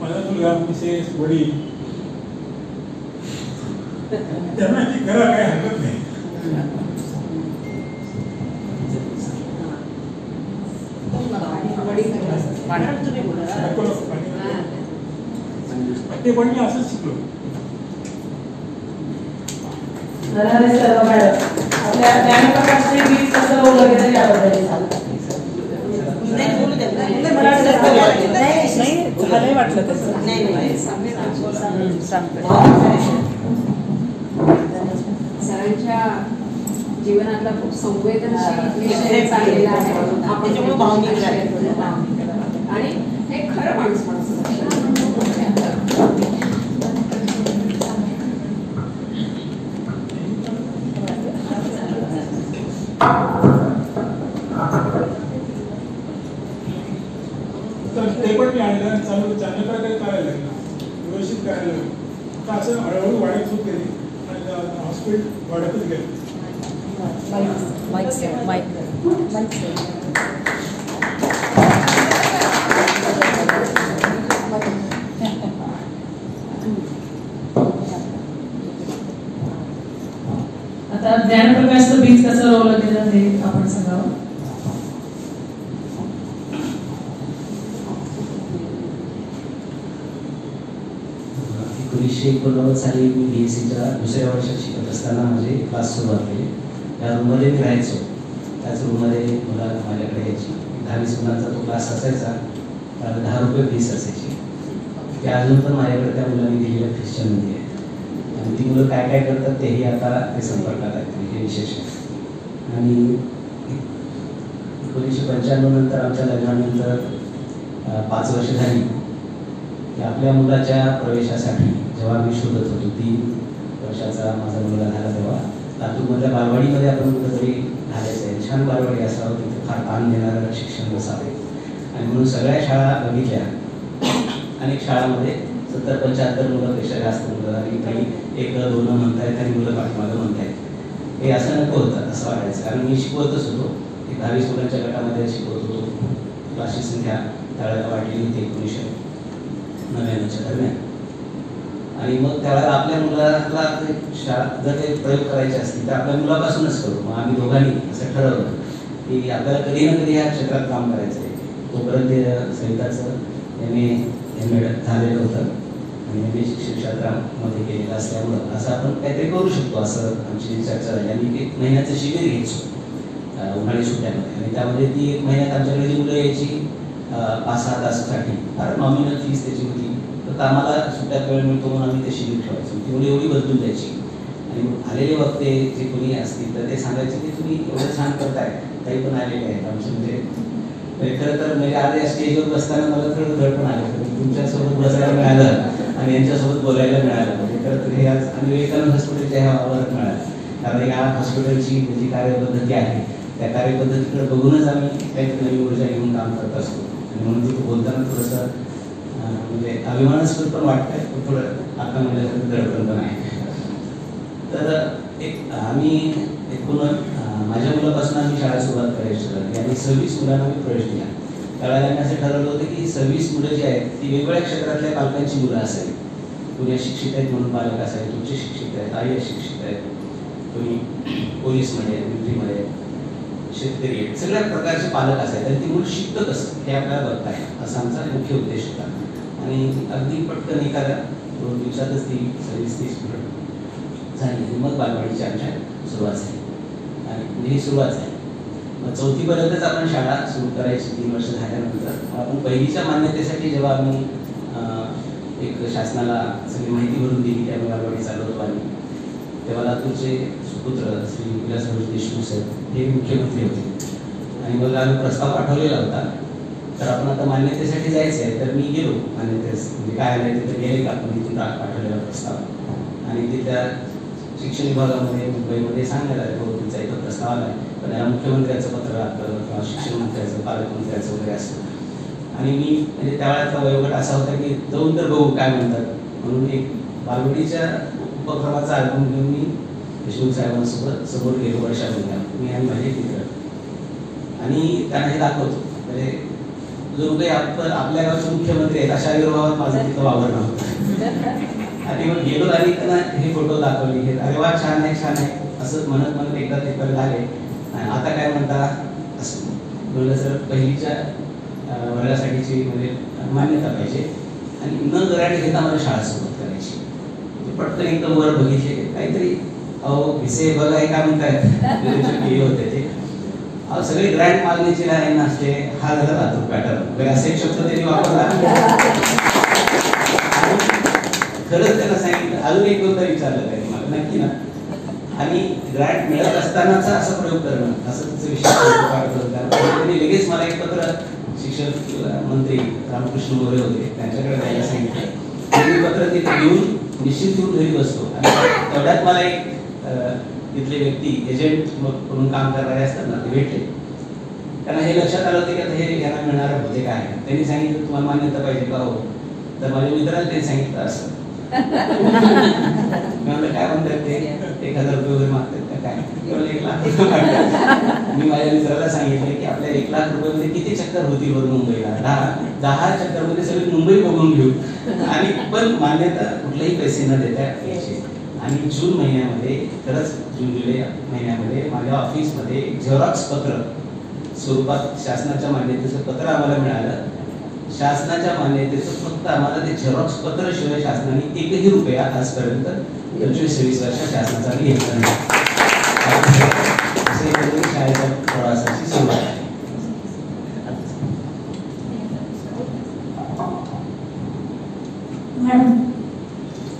माझा मुलगा मिसेस वडील त्यांना ती करा काही हरकत नाही. ते पण मी असंच शिकलो. आपल्या ज्ञानप्रकाशचे गीत कसं बोललं गेलं याबद्दल सांगतात. नाही झालंय वाटलं तसं. सरांच्या जीवनातला खूप संवेदनशील विषय चाललेला आहे. त्याच्यामुळे भावनिक आणि हे खरं माणूस तर ते पण मी आणलं आणि चांगल्या प्रकारे करायला लागलं, व्यवस्थित करायला लागलं. तर असं हळूहळू वाढत सुरू केली आणि हॉस्पिटल वाढतच गेलं. आता ज्ञानप्रकाशचं बीज कसं रोवलं गेलं ते आपण सांगावं. 1989 साली मी BSCच्या 2ऱ्या वर्षात शिकत असताना माझे क्लास सुरुवात केली. त्या रूममध्ये मी राहायचो. त्याच रूममध्ये मुलं माझ्याकडे यायची. 10-20 मुलांचा तो क्लास असायचा. त्याला 10 रुपये फीस असायची. ते अजून पण माझ्याकडे त्या मुलांनी दिलेल्या फीसच्या नोंदी आहेत आणि ती मुलं काय काय करतात तेही आता ते संपर्कात आहेत. हे विशेष आहे. आणि 1995 नंतर आमच्या लग्नानंतर 5 वर्ष झाली की आपल्या मुलाच्या प्रवेशासाठी जेव्हा मी शोधत होतो, 3 वर्षाचा माझा मुलगा झाला तेव्हा लातूरमधल्या बालवाडीमध्ये आपण कुठंतरी घालायचं आहे. छान बालवाडी असावं, तिथे फार ताण देणारं शिक्षण नसावे आणि म्हणून सगळ्या शाळा बघितल्या. अनेक शाळांमध्ये 70-75 मुलांपेक्षा जास्त मुलं आणि काही 1-2 म्हणतायत आणि मुलं पाठीमागं म्हणतायत. हे असं नको होतं असं वाटायचं, कारण मी शिकवतच होतो. 10-20 मुलांच्या गटामध्ये शिकवत होतो. क्लासची संख्या त्यावेळेला वाढली होती 1999च्या दरम्यान. आणि मग त्यावेळेला आपल्या मुलाला शाळा जर काही प्रयोग करायचे असतील तर आपल्या मुलापासूनच करू. मग आम्ही दोघांनी असं ठरवलं की आपल्याला कधी ना कधी या क्षेत्रात काम करायचं आहे. तोपर्यंत सविताचं MA झालेलं होतं आणि MA शिक्षण क्षेत्रामध्ये केलेलं असल्यामुळं असं आपण काहीतरी करू शकतो असं आमची चर्चा झाली. आणि 1 महिन्याचं शिबिर घ्यायचो उन्हाळी सुट्ट्यामध्ये. आणि त्यामध्ये ती 1 महिन्यात आमच्याकडे जी मुलं यायची 5-6 तासासाठी, फार नॉमिनल फीस त्याची होती. तर आम्हाला सुट्ट्यात वेळ मिळतो म्हणून आम्ही ते शिबिर ठेवायचो. ती मुलं एवढी बदलून जायची. आणि मग आलेले वक्ते जे कोणी असतील तर ते सांगायचे की तुम्ही एवढं छान करताय, काही पण आलेले आहेत आमचे. म्हणजे खरं तर म्हणजे आज या स्टेजवर बसताना मला थोडं दडपण आलं. तुमच्यासोबत बसायला मिळालं आणि यांच्यासोबत बोलायला मिळालं. म्हणजे खरं तर हे आज आम्ही विवेकानंद हॉस्पिटलच्या ह्या वावरात मिळालं. कारण या हॉस्पिटलची जी कार्यपद्धती आहे त्या कार्यपद्धतीकडे बघूनच आम्ही काहीतरी नवीन ऊर्जा घेऊन काम करत असतो. आणि म्हणून तिथं बोलताना थोडंसं म्हणजे अभिमानास्पद पण वाटतंय, थोडं आता म्हणजे दडपण पण आहे. तर आम्ही एकूण माझ्या मुलापासून आम्ही शाळा सुरुवात करायची ठरवली आणि 26 मुलांना मी प्रवेश दिला. त्यावेळेला आम्ही असं ठरवलं होतं की 26 मुलं जी आहेत ती वेगवेगळ्या क्षेत्रातल्या पालकांची मुलं असावी. कुणी शिक्षित आहेत म्हणून पालक असावे, तुमचे शिक्षित आहेत, आई शिक्षित आहेत, कोणी पोलीसमध्ये आहेत, मिलिटरीमध्ये, शेतकरी आहेत, सगळ्या प्रकारचे पालक असायचे. आणि ती मुलं शिकतं कसं हे आपल्याला बघता आहे असा आमचा मुख्य उद्देश होता. आणि अगदी पटकन एखाद्या 2 दिवसातच ती 26-30 मुलं झाली. आणि मग बालवाडीची आमच्या सुरुवात झाली. आणि म्हणजे ही सुरुवात झाली. मग 4थीपर्यंतच आपण शाळा सुरू करायची. 3 वर्ष झाल्यानंतर आपण पहिलीच्या मान्यतेसाठी जेव्हा आम्ही एक शासनाला सगळी माहिती भरून दिली की आम्ही बालवाडी चालवतो, आणि तेव्हा लातूरचे सुपुत्र श्री विलासराव देशमुख साहेब हे मुख्यमंत्री होते. आणि मग आम्ही प्रस्ताव पाठवलेला होता. तर आपण आता मान्यतेसाठी जायचं आहे. तर मी गेलो मान्यतेस, म्हणजे काय आलं तिथं गेले का आपण तिथून पाठवलेला प्रस्ताव. आणि तिथल्या शिक्षण विभागामध्ये मुंबईमध्ये सांगण्यात आलं हो तुमचा इथं प्रस्ताव आला आहे, पण याला मुख्यमंत्र्यांचं पत्र लागतं किंवा शिक्षण मंत्र्याचं, पालकमंत्र्याचं वगैरे असतं. आणि मी म्हणजे त्यावेळेचा वयोगट असा होता की जाऊन तर बघू काय म्हणतात, म्हणून एक बालवाडीच्या उपक्रमाचा अल्बम घेऊन मी देशमुख साहेबांसोबत समोर गेलो वर्षामध्ये, मी आणि माझे मित्र. आणि त्यांना हे दाखवतो म्हणजे जो काही आपल्या गावचे मुख्यमंत्री आहेत अशा विरोधात माझं तिथं वावर नव्हतं. आणि मग गेलो आणि त्यांना हे फोटो दाखवले, हे अरे वा छान आहे छान आहे असं म्हणत म्हणत एकदा ते परत आले. आता काय म्हणता असं म्हणलं, सर पहिलीच्या वर्गासाठीची म्हणजे मान्यता पाहिजे आणि न गराटे घेता मला शाळा सुरुवात करायची. पटकन एकदम वर बघितले काहीतरी अहो विषय बघा काय म्हणतायत केले होते ते सगळे ग्रँड मागणीची लाईन असते, हा झाला लातूर पॅटर्न वगैरे असे एक शब्द त्यांनी वापरला. खरंच त्यांना सांगितलं, अजून एक दोनदा विचारलं त्यांनी मला नक्की ना. आणि ग्रँट मिळत असतानाचा असा प्रयोग करणं असं विषय त्यांनी लगेच मला एक पत्र शिक्षण मंत्री रामकृष्ण मोरे होते त्यांच्याकडे द्यायला सांगितलं. मी पत्र तिथे घेऊन निश्चित येऊन घरी बसतो आणि तेवढ्यात मला एक तिथले व्यक्ती एजंट म्हणून काम करणारे असतात ना ते भेटले. त्यांना हे लक्षात आलं होतं की आता हे यांना मिळणार होते काय. त्यांनी सांगितलं तुम्हाला मान्यता पाहिजे का हो, तर माझ्या मित्राला त्यांनी सांगितलं असं. मी म्हणलं काय म्हणतात ते 1000 रुपये वगैरे मागतात का काय, 1 लाख रुपये मागतात. मी माझ्या मित्राला सांगितलं की आपल्या 1 लाख रुपयामध्ये किती चक्कर होती बरं मुंबईला, 10 चक्करमध्ये सगळी मुंबई बघून घेऊ आणि पण मान्यता कुठलेही पैसे न देता यायचे. आणि जून महिन्यामध्ये खरंच जून जुलै महिन्यामध्ये माझ्या ऑफिसमध्ये झेरॉक्स पत्र स्वरूपात शासनाच्या मान्यतेचं पत्र आम्हाला मिळालं. शासनाच्या मान्यतेचं फक्त आम्हाला ते झेरॉक्स पत्र शिवाय शासनाने 1ही रुपया आजपर्यंत 25-26 वर्ष शासनाचा घेतला नाही. असे शाळेच्या प्रवासाची सुरुवात आहे. मॅडम,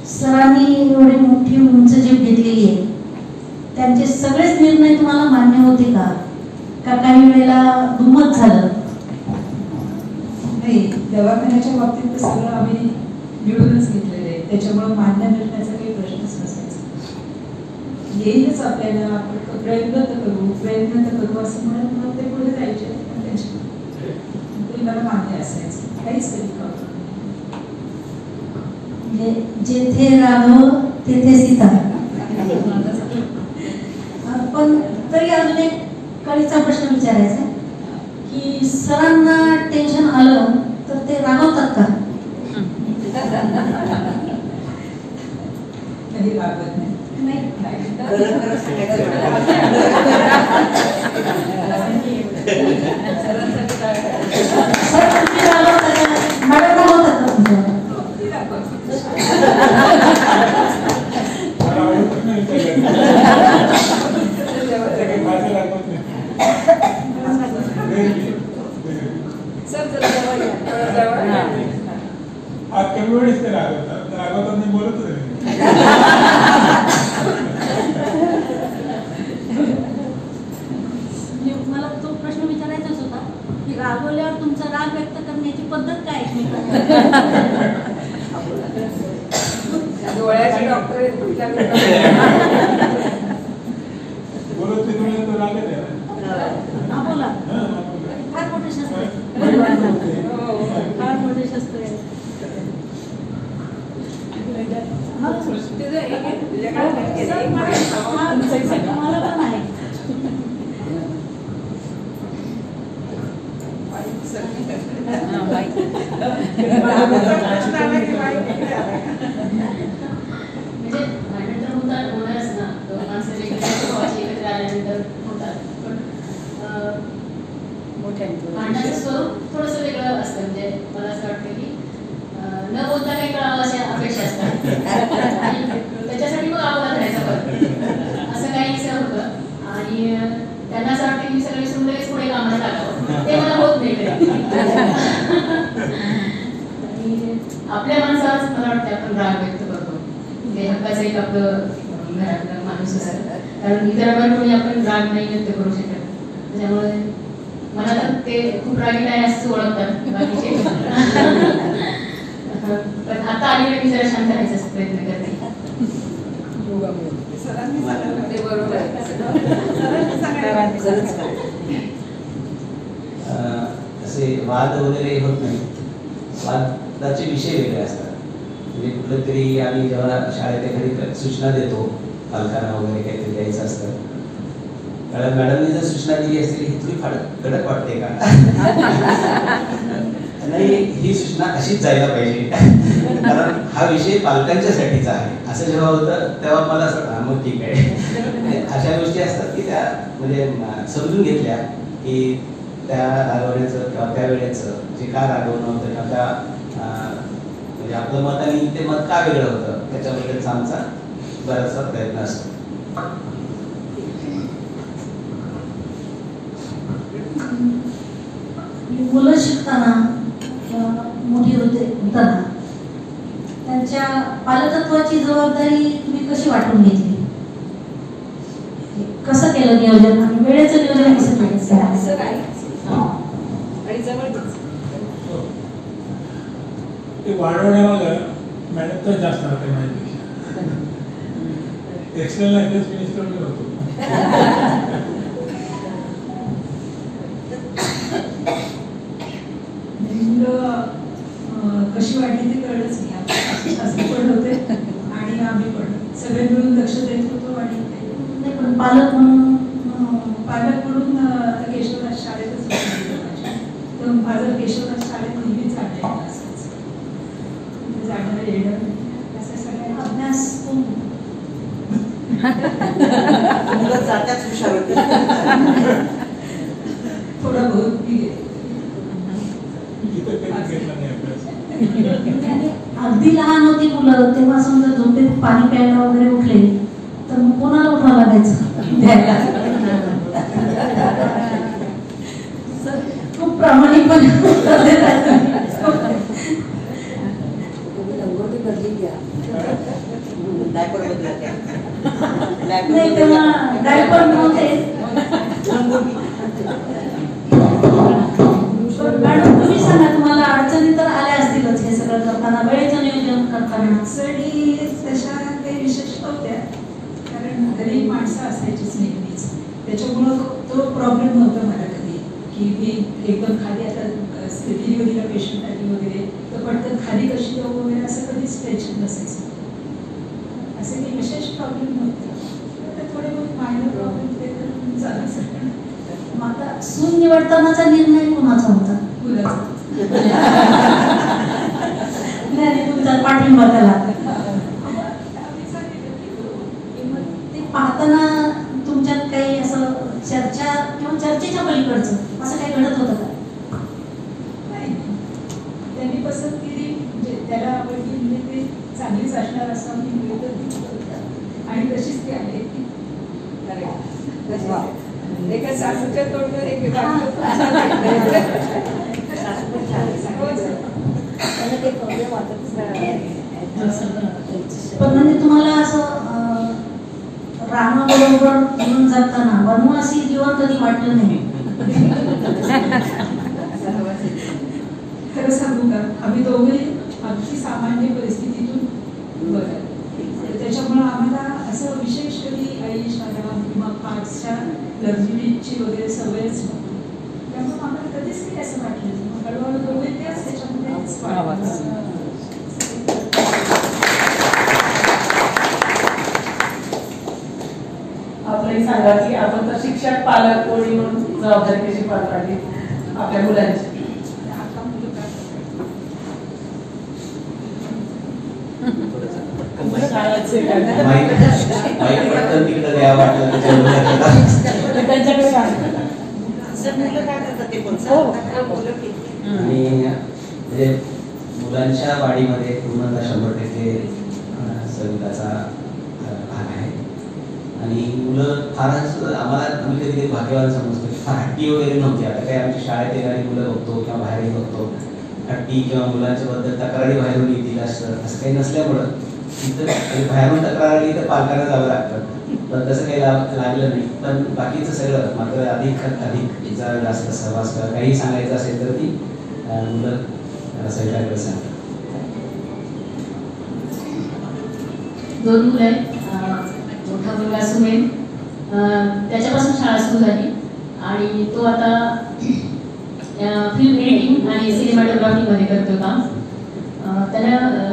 सरांनी एवढी मोठी उंच जीप घेतलेली आहे, त्यांचे सगळेच निर्णय तुम्हाला मान्य होते का काही वेळेला दुमत झालं? नाही, दवाखान्याच्या बाबतीत तर सगळं आम्ही मिळूनच घेतलेलं आहे, त्याच्यामुळे मान्य मिळण्याचा काही प्रश्नच नसायचा. येईलच आपल्याला, आपण प्रयत्न तर करू असं म्हणत मग ते पुढे जायचे. मला जेथे राघव तेथे सीता. पण तरी अजून एक कळीचा प्रश्न विचारायचा आहे की सरांना टेन्शन आलं तर ते रागवतात का? कधी रागवत नाही. मॅडम रागवतात का तुमच्या? कमी वेळेस ते रागवतात नाही बोलत मला तो प्रश्न विचारायचाच होता की रागवल्यावर तुमचा राग व्यक्त करण्याची पद्धत काय आहे? डोळ्याचे डॉक्टर बोलत नाही तो रागत आहे. बोला. फार मोठे शस्त्र फार मोठे शस्त्र आहे. मला पण आहे. म्हणजे भांडण तर होणारच ना, दोन माणसं वेगवेगळ्या एकत्र आल्यानंतर होतात. पण भांडणाचं स्वरूप थोडंसं वेगळं असतं. म्हणजे मला असं वाटतं की न बोलता काही कळावं अशा अपेक्षा असतात त्याच्यासाठी मग आवाज राहायचा परत असं काहीच होतं. आणि त्यांना असं वाटतं की सगळे विसरून लगेच पुढे कामाला लागावं, ते मला होत नाही कधी. आणि आपल्या माणसालाच मला वाटतं आपण राग व्यक्त करतो. ते हक्काचं एक आपलं घरातलं माणूस असतं, कारण इतरांवर कोणी आपण राग नाही व्यक्त करू शकत. त्याच्यामुळे मला तर ते खूप रागीट आहे असं ओळखतात बाकीचे. पण आता अलीकडे मी जरा शांत राहायचा प्रयत्न करते. असे वाद वगैरे होत नाही. वादाचे विषय वेगळे असतात. म्हणजे कुठलं तरी आम्ही जेव्हा शाळेत एखादी सूचना देतो पालकांना वगैरे काहीतरी द्यायचं असतं, कारण मॅडमनी जर सूचना दिली असतील ही थोडी फार कडक वाटते का? नाही, ही सूचना अशीच जायला पाहिजे कारण हा विषय पालकांच्यासाठीचा आहे असं जेव्हा होतं तेव्हा मला असं वाटतं मग ठीक आहे. अशा गोष्टी असतात की त्या म्हणजे समजून घेतल्या की त्या रागवण्याचं किंवा त्या वेळेचं जे का रागवणं होतं किंवा त्या म्हणजे आपलं मत आणि ते मत का वेगळं होतं त्याच्याबद्दलचा आमचा बराचसा प्रयत्न असतो. मुलं शिकताना मोठी होताना त्यांच्या पालकत्वाची जबाबदारी तुम्ही कशी वाटून घेतली? कसं केलं नियोजन आणि वेळेचं नियोजन कसं केलं? आणि जवळच ते वाढवण्यामागे मॅडम तर जास्त राहते माझ्यापेक्षा. एक्सटर्नल अफेअर्स मिनिस्टर मी होतो. कशी वाटली ते कळलंच नाही. सासू पण होते आणि आम्ही पण सगळे मिळून लक्ष देत होतो. आणि पण पालक म्हणून केशवराज शाळेतच होते. तर माझं केशवराज शाळेत नेहमीच जाणं असायचं. जाणं येणं असं सगळ्या अभ्यास जात्याच हुशार होते. थोडा बहुत मी घेते. अगदी लहान होती मुलं तेव्हा समजा झोपेत पाणी प्यायला वगैरे उठले तर मग कोणाला उठावं लागायचं? खूप प्रामाणिकपणे नाही तेव्हा डायपर नव्हते. मॅडम तुम्ही सांगा, तुम्हाला अडचणी तर आल्या असतीलच हे सगळं करताना, वेळेचं नियोजन करताना? अडचणी तशा काही विशेष नव्हत्या, कारण घरी माणसं असायचीच नेहमीच. त्याच्यामुळं तो प्रॉब्लेम नव्हता मला कधी की मी एकदम खाली आता डिलिव्हरीला पेशंट आली वगैरे तर पटकन खाली कशी जाऊ वगैरे असं कधीच टेन्शन नसायचं. असे काही विशेष प्रॉब्लेम नव्हते. तर थोडे बहुत मायनर प्रॉब्लेम ते तर झालं. मग आता सून निवडतानाचा निर्णय कोणाचा होता? मुलाचा. नाही, तुमचा पाठिंबा त्याला. ते पाहताना तुमच्यात काही असं चर्चा किंवा चर्चेच्या पलीकडचं असं काही घडत होतं का? नाही, त्यांनी पसंत केली म्हणजे त्याला आवडली म्हणजे ते चांगलीच असणार असं आम्ही मिळत आणि तशीच ती आहे. एका सासूच्या तोंडवर एक पण म्हणजे तुम्हाला असं रामाबरोबर घेऊन जाताना वनवासी जीवन कधी वाटलं नाही? खरं सांगू का, आम्ही दोघे अगदी सामान्य परिस्थितीतून बरं, त्याच्यामुळं आम्हाला असं विशेष कधी आयुष आराम किंवा पार्ट्सच्या लक्झरीची वगैरे सवयच नव्हती. त्यामुळे आम्हाला कधीच काही असं वाटलं नाही. मग हळूहळू दोघे त्याच त्याच्यामध्येच वाढलं. आपल्याला सांगा की आपण तर शिक्षक पालक कोणी म्हणून जबाबदारी कशी पार पाडली आपल्या मुलांची? आणि मुलांच्या वाढीमध्ये पूर्णतः 100% संगीताचा भाग आहे. आणि मुलं फारच आम्हाला आम्ही कधी कधी भाग्यवान समजतो की फार हट्टी वगैरे नव्हती. आता काही आमच्या शाळेत येणारी मुलं बघतो किंवा बाहेरही बघतो, हट्टी किंवा मुलांच्या बद्दल तक्रारी बाहेरून येतील असं काही नसल्यामुळं तिथं बाहेरून तक्रार आली तर पालकांना जावं लागतं. पण तसं काही लागलं नाही. पण बाकीचं सगळं मात्र अधिक जास्त सहवास काही सांगायचं असेल तर ती मुलं सगळ्याकडे सांगतात. 2 मुलं आहेत. मोठा मुलगा सुमेन, त्याच्यापासून शाळा सुरू झाली आणि तो आता फिल्म एडिटिंग आणि सिनेमॅटोग्राफीमध्ये करतो काम. त्याला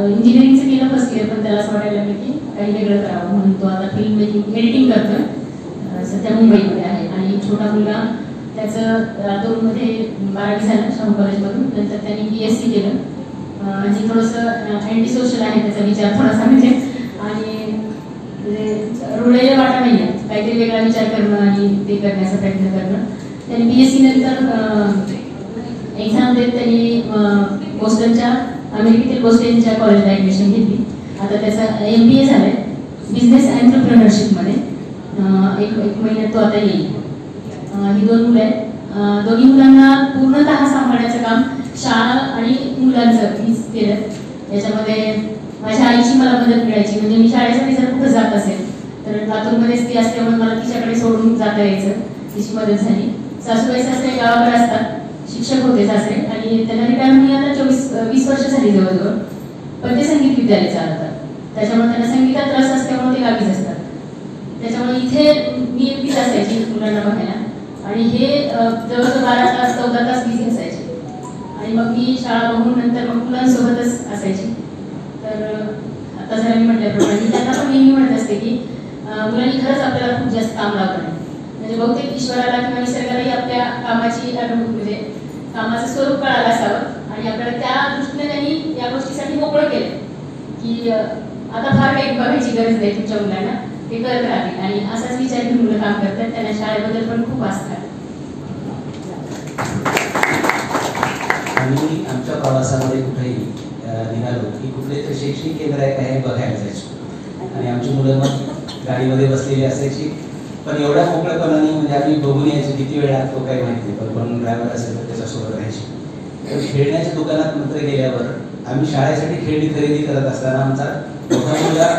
इंजिनिअरिंगचं केलं फर्स्ट इयर, पण त्याला असं वाटायला लागलं की काही वेगळं करावं म्हणून तो आता फिल्म मेकिंग एडिटिंग करतोय. सध्या मुंबईमध्ये आहे. आणि छोटा मुलगा त्याचं लातूरमध्ये 12वी झालं शाहू कॉलेजमधून. नंतर त्यांनी BSc केलं आणि थोडंसं अँटी सोशल आहे त्याचा विचार थोडासा, म्हणजे आणि रुळलेला वाटा नाही आहे, काहीतरी वेगळा विचार करणं आणि ते करण्याचा प्रयत्न करणं. त्यांनी BSc नंतर एक्झाम देत त्यांनी बोस्टनच्या अमेरिकेतील बोस्टनच्या कॉलेजला ॲडमिशन घेतली. आता त्याचा MBA झालाय बिझनेस एंटरप्रेनरशिपमध्ये. एक महिन्यात तो आता येईल. ही 2 मुलं आहेत. दोन्ही मुलांना पूर्णतः सांभाळण्याचं काम शाळा आणि मुलांचं मीच केलं. याच्यामध्ये माझ्या आईची मला मदत मिळायची. म्हणजे मी शाळेसाठी जर कुठं जात असेल तर लातूरमध्येच ती असल्यामुळे मला तिच्याकडे सोडून जाता यायचं, तिची मदत झाली. सासूबाई सासरे गावाकडे असतात, शिक्षक होते सासरे, आणि त्यांना रिटायरमेंट आता 20 वर्ष झाली जवळजवळ. पण ते संगीत विद्यालय चालवतात, त्याच्यामुळे त्यांना संगीतात रस असल्यामुळे ते गावीच असतात. त्याच्यामुळे इथे मी एकटीच असायची मुलांना बघायला. आणि हे जवळजवळ 12 तास 14 तास बिझी असायचे. आणि मग मी शाळा बघून नंतर मग मुलांसोबतच असायची. तर आता जरा मी म्हटल्याप्रमाणे मी त्यांना पण नेहमी म्हणत असते की मुलांनी खरंच आपल्याला खूप जास्त काम लावलं नाही. म्हणजे बहुतेक ईश्वराला किंवा निसर्गालाही आपल्या कामाची म्हणजे कामाचं स्वरूप कळालं असावं आणि आपल्याला त्या दृष्टीने त्यांनी या गोष्टीसाठी मोकळं केलं की आता फार काही बघायची गरज नाही तुमच्या मुलांना, ते करत राहतील. आणि असाच विचार घेऊन मुलं काम करतात. त्यांना शाळेबद्दल पण खूप असतात. आणि आमच्या प्रवासामध्ये कुठेही निघालो की कुठले तरी शैक्षणिक केंद्र आहे काय बघायला जायचो. आणि आमची मुलं मग गाडीमध्ये बसलेली असायची, पण एवढ्या मोकळेपणाने म्हणजे आम्ही बघून यायचो किती वेळ लागतो काही माहिती नाही, पण कोण ड्रायव्हर असेल तर त्याच्यासोबत राहायची. तर खेळण्याच्या दुकानात नंतर गेल्यावर आम्ही शाळेसाठी खेळणी खरेदी करत असताना आमचा मोठा मुलगा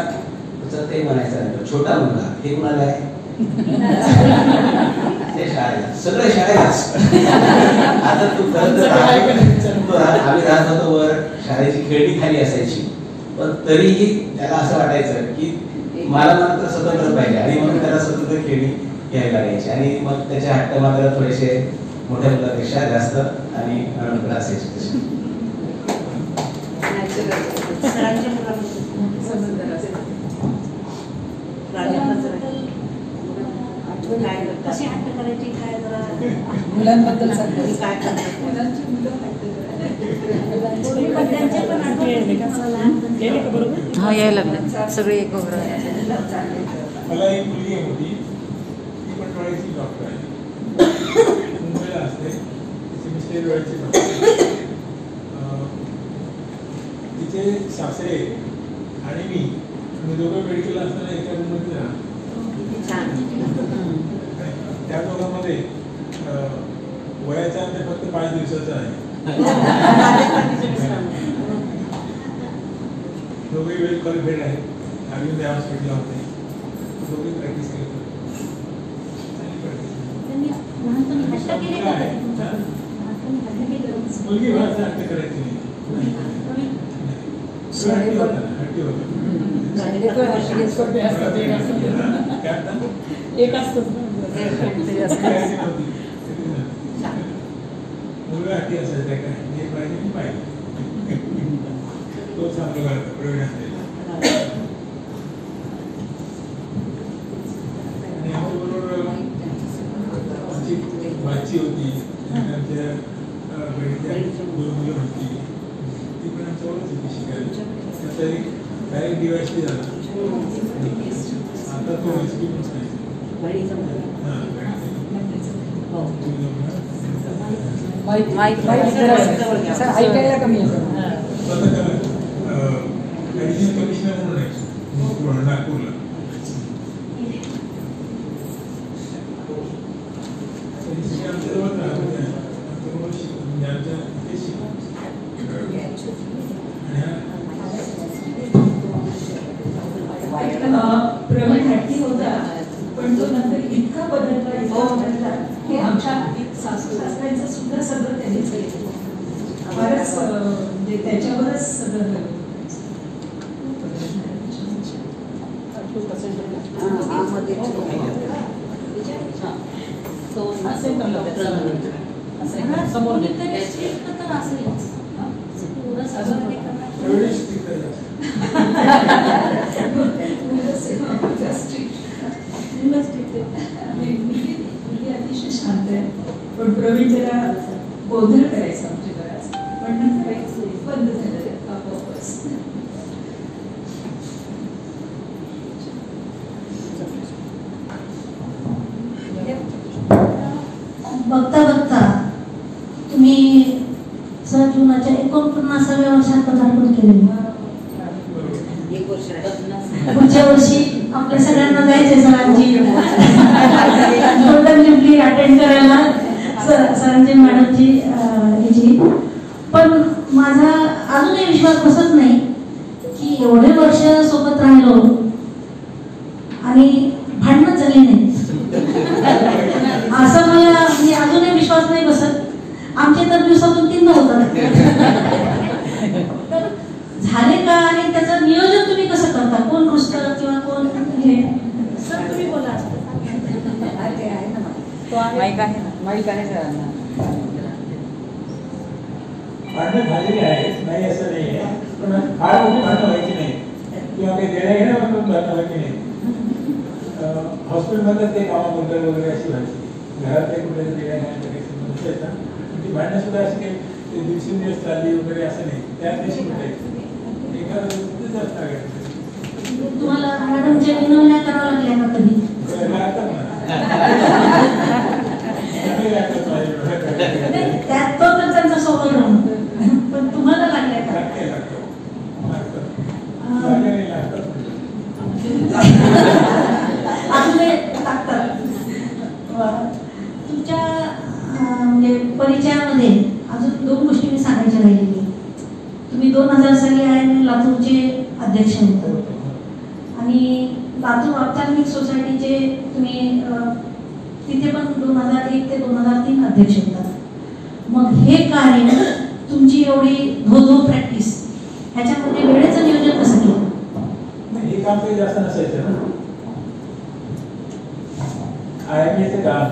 ते म्हणायचा छोटा मुलगा हे कुणाला आहे ते शाळेला, सगळं शाळेलाच. आता तू आम्ही राहत होतो वर, शाळेची खेळणी खाली असायची, पण तरीही त्याला असं वाटायचं की मला मात्र स्वतंत्र पाहिजे आणि म्हणून त्याला स्वतंत्र खेळणी घ्यायला लागायची. आणि मग त्याचे हट्ट मात्र थोडेसे मोठ्या मुलापेक्षा जास्त आणि अडवड असायचे. काय करतात? कशी हट्ट करायची काय जरा मुलांबद्दल काय करतात? मुलांची मुलं हट्ट करायला. दोन्ही पट्ट्यांचे पण आठवण गेले का बरोबर? हा यायला लागले सगळे एक वगैरे. मला एक मुलगी आहे मोठी, ती पण डोळ्याची डॉक्टर आहे, मुंबईला असते, तिचे मिस्टर डोळ्याचे डॉक्टर. तिचे सासरे आणि मी दोघं मेडिकलला असताना एका रूममध्ये राहतो. त्या दोघांमध्ये वयाचा अंतर फक्त 5 दिवसाचा आहे. दोघे वेळ क्वालिफाईड आहेत, अरविंद हॉस्पिटलला होते, दोघे प्रॅक्टिस करत मुलगी व्हायचा हट्ट करायची नाही. एक असतो मुलगा हट्टी असायचा काय जे पाहिजे मी पाहिजे तोच आपला प्रवीण असलेला. आणि आमच्याबरोबर आमची भाची होती, आमच्या बहिणीच्या 2 मुलं होती, ती पण आमच्यावरच होती शिकायला. तरी डायरेक्ट DYSP झाला, आता तो SP पण नाही. ऐकायला कमी येतं. ऍडिशनल कमिशनर म्हणून आहे नागपूरला. आमच्याजवळ प्रवीण हट्टी होता, पण तो नंतर इतका बदलला की आमच्या सासू सासऱ्यांचं सुद्धा सगळं त्यांनीच केलं. फारच म्हणजे त्याच्यावरच सगळं समोर मुलगी अतिशय शांत आहे, पण प्रवीण जरा गोंधळ करायचा आमच्या घरात, पण नंतर बंद झालं आपोआपच. बघता बघता तुम्ही जीवनाच्या 49व्या वर्षात पदार्पण केले. पुढच्या वर्षी आपल्या सगळ्यांना जायचे सरांची गोल्डन ज्युबली अटेंड करायला, सरांची मॅडमची ह्याची. पण माझा अजूनही विश्वास बसत नाही की एवढे वर्ष सोबत राहिलो आणि भांडणं झाली नाही, असं मला म्हणजे अजूनही विश्वास नाही बसत. आमचे तर दिवसातून 3 होतात. तर झाले का आणि त्याचं नियोजन तुम्ही कसं करता? कोण रुसतं किंवा कोण हे? सर तुम्ही बोला. माईक आहे ना, माईक आहे सरांना. भांडणं झालेली आहे, नाही असं नाही आहे, पण फार मोठी भांडणं व्हायची नाही किंवा काही देण्या घेण्यापासून भांडणं व्हायची नाही. हॉस्पिटलमध्ये ते कामाबद्दल वगैरे अशी व्हायची, घरात काही कुठे देण्या घेण्याचा काही संबंध नसायचा. ती भांडणं सुद्धा अशी काही दिवसेंदिवस चालली वगैरे असं नाही, त्याच दिवशी भेटायची. एखादा दिवस जास्त लागायचं. तुम्हाला मॅडमच्या विनवण्या करावं लागल्या का कधी? लागतात ना, त्यात तो तर त्यांचा स्वभाव राहून, पण तुम्हाला लागल्या का? अजून लागतात. तुमच्या म्हणजे परिचयामध्ये अजून 2 गोष्टी मी सांगायच्या राहिलेली. तुम्ही 2000 साली आहे लातूरचे अध्यक्ष होते आणि लातूर ऑप्थॅल्मिक सोसायटीचे तुम्ही तिथे पण 2001 ते 2003 अध्यक्ष होता. मग हे कार्य तुमची एवढी धो प्रॅक्टिस ह्याच्यामध्ये वेळेचं नियोजन कसं केलं? हे काम काही जास्त नसायचं ना. IMA काम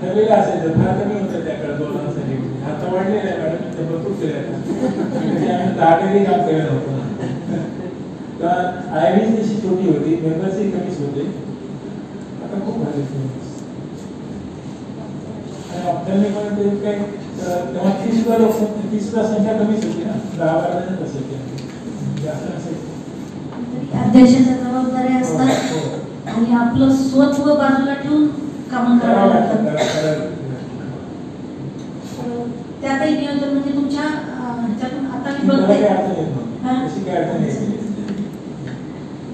ठरलेलं असायचं, फार कमी होतं त्याकडे 2000 साली. आता वाढलेलं आहे मॅडम, ते भरपूर केलं. आम्ही 10 काम केलं नव्हतं. का IIB जशी छोटी होती, मेंबर्सही कमीच होते, आता खूप झाले. आणि ऑप्थॅल्मिक ते काही तेव्हा ती सुद्धा संख्या कमीच होती ना, 10-12 जण असायचे, जास्त नसायचे. अध्यक्षाच्या जबाबदाऱ्या असतात आणि आपलं स्वत्व बाजूला ठेवून काम करावं लागतं. त्यातही नियोजन म्हणजे तुमच्या ह्याच्यातून आता मी बघते.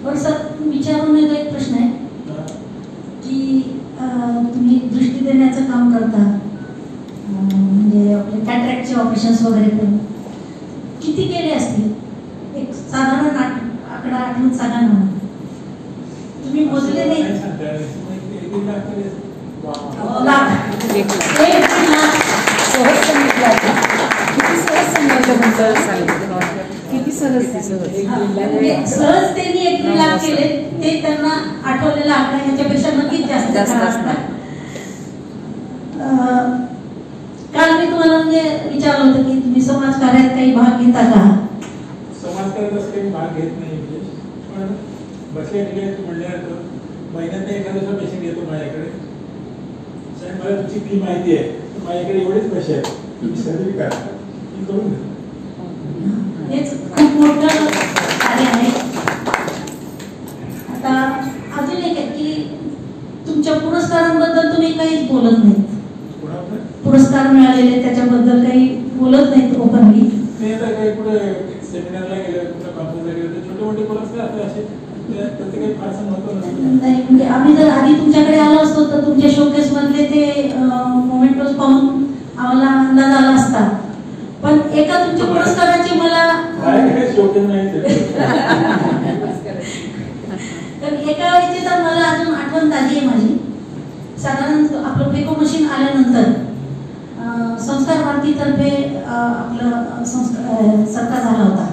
पण सर विचारून एक प्रश्न आहे की तुम्ही दृष्टी देण्याचं काम करता, म्हणजे आपले कॅटरॅक्टचे ऑपरेशन्स वगैरे पण किती केले असतील? एक साधारण आकडा आठवून सांगा ना. तुम्ही मोजले नाही? सहज त्यांनी 1 लाख केले, ते त्यांना आठवलेला आकडा ह्याच्यापेक्षा नक्कीच जास्त असणार. काल मी तुम्हाला म्हणजे विचारलं होतं की तुम्ही समाजकार्यात काही भाग घेता का? समाजकार्यात असं काही भाग घेत नाही, पण बसल्या ठिकाणी म्हणल्यावर महिन्यात एखादा दिवसा पेशंट येतो माझ्याकडे, साहेब मला तुमची फी माहिती आहे, माझ्याकडे एवढेच पैसे आहेत, तुम्ही सर्व्हिस करा, मी करून देतो. हेच खूप मोठं कार्य आहे. आता अजून एक आहे की तुमच्या पुरस्कारांबद्दल तुम्ही काहीच बोलत नाहीत. पुरस्कार मिळालेले त्याच्याबद्दल काही बोलत नाहीत ओपनली. मी आता काही कुठे सेमिनारला गेलो, कुठे कॉन्फरन्सला गेलो, छोटे मोठे पुरस्कार असतात असे, त्याचं काही फारसं महत्त्व नसतं. नाही म्हणजे आम्ही जर आधी तुमच्याकडे आलो असतो तर तुमच्या शोकेस मधले ते मोमेंटोज पाहून आम्हाला अंदाज आला असता. पण एका तुमच्या पुरस्काराची मला शोकेस नाही तर एका वेळेची तर मला अजून आठवण ताजी आहे माझी. साधारण आपलं फेको मशीन आल्यानंतर संस्कार भारतीतर्फे आपलं सत्कार झाला होता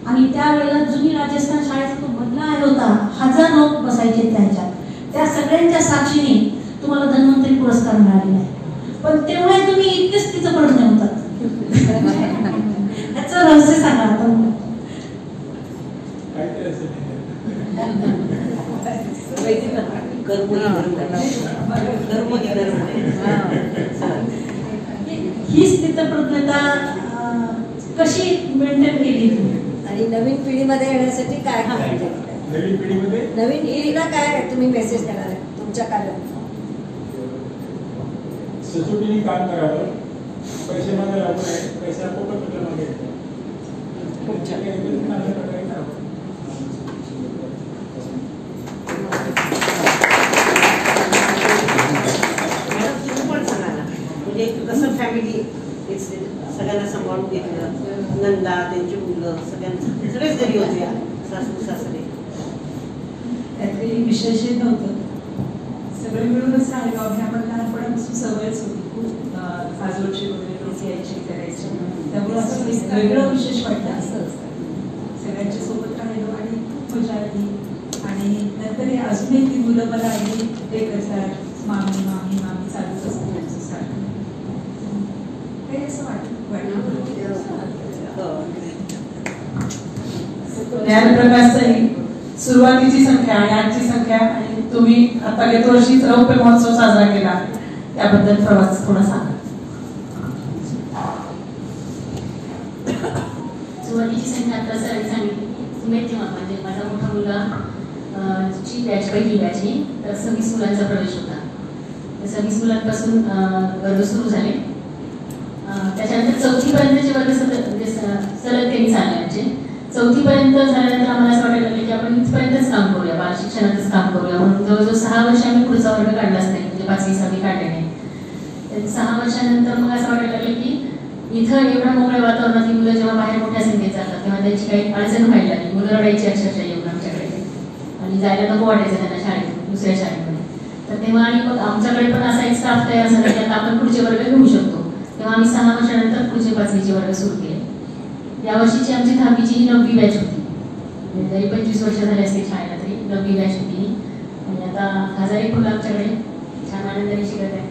आणि त्यावेळेला जुनी राजस्थान शाळेचा तो बदला आला होता, 1000 लोक बसायचे त्याच्यात. त्या सगळ्यांच्या साक्षीने तुम्हाला धन्वंतरी पुरस्कार मिळालेला आहे. पण तेव्हा तुम्ही इतकेच तिचं पडत नव्हतात. याचं रहस्य सांगा आता. ही स्थितप्रज्ञता कशी मेंटेन केली तुम्ही आणि नवीन पिढीमध्ये येण्यासाठी काय करायचे? नवीन पिढीला काय तुम्ही मेसेज देणार आहे तुमच्या कार्यात? सचोटीने काम करावं, पैसे मागे लागू नये, पैसा पोटात मागे कसं फॅमिली सगळ्यांना सांभाळून घेतलं, नंदा त्यांची मुलं सगळेच घरी होते, सासू सासरे, त्यात काही विशेष नव्हतं, सगळे मिळूनच राहिलो आम्ही. आपण लहानपणापासून सवयच होती, खूप आजोळची वगैरे लोक यायची करायची, त्यामुळे असं वेगळं विशेष वाटलं. असं सगळ्यांच्या सोबत राहिलो आणि खूप मजा आली. आणि नंतर अजूनही ती मुलं मला आली ते करतात, मामी मामी मामी चालूच असतं त्यांचं सारखं. काही असं वाटलं. ज्ञानप्रकाशताई, सुरुवातीची संख्या आणि आजची संख्या, आणि तुम्ही आता गेल्या वर्षी रौप्य महोत्सव साजरा केला त्याबद्दल प्रवास थोडा सांगा. सुरुवातीची संख्या आता सरांनी सांगितली, तुम्ही तेव्हा म्हणजे माझा मोठा मुलगा ची बॅच पहिली बॅच ही तर 26 मुलांचा प्रवेश होता. 26 मुलांपासून वर्ग सुरू झाले. त्याच्यानंतर 4थी पर्यंतचे वर्ग सलग त्यांनी चालले. म्हणजे 4थी पर्यंत झाल्यानंतर आम्हाला असं वाटायला लागलं की आपण इथपर्यंतच काम करूया, बाल शिक्षणातच काम करूया. म्हणून जवळजवळ 6 वर्ष आम्ही पुढचा वर्ग काढलाच नाही, म्हणजे 5वी 6वी काढले नाही. 6 वर्षानंतर मग असं वाटायला लागलं की इथं एवढ्या मोकळ्या वातावरणात मुलं जेव्हा बाहेर मोठ्या संख्येत जातात तेव्हा त्यांची काही अडचण व्हायला लागली. मुलं रडायची अक्षरशः येऊन आमच्याकडे आणि जायला नको वाटायचं त्यांना शाळेत, दुसऱ्या शाळेमध्ये. तर तेव्हा आणि मग आमच्याकडे पण असा एक स्टाफ तयार झाला की आता आपण पुढचे वर्ग घेऊ शकतो. तेव्हा आम्ही 6 वर्षानंतर पुढचे 5वीचे वर्ग सुरू केले. या वर्षीची आमची 10वीची ही 9वी बॅच होती. जरी 25 वर्ष झाले असते शाळेला तरी 9वी बॅच होती. आणि आता 1000 मुलं आमच्याकडे छान आनंदाने शिकत आहे.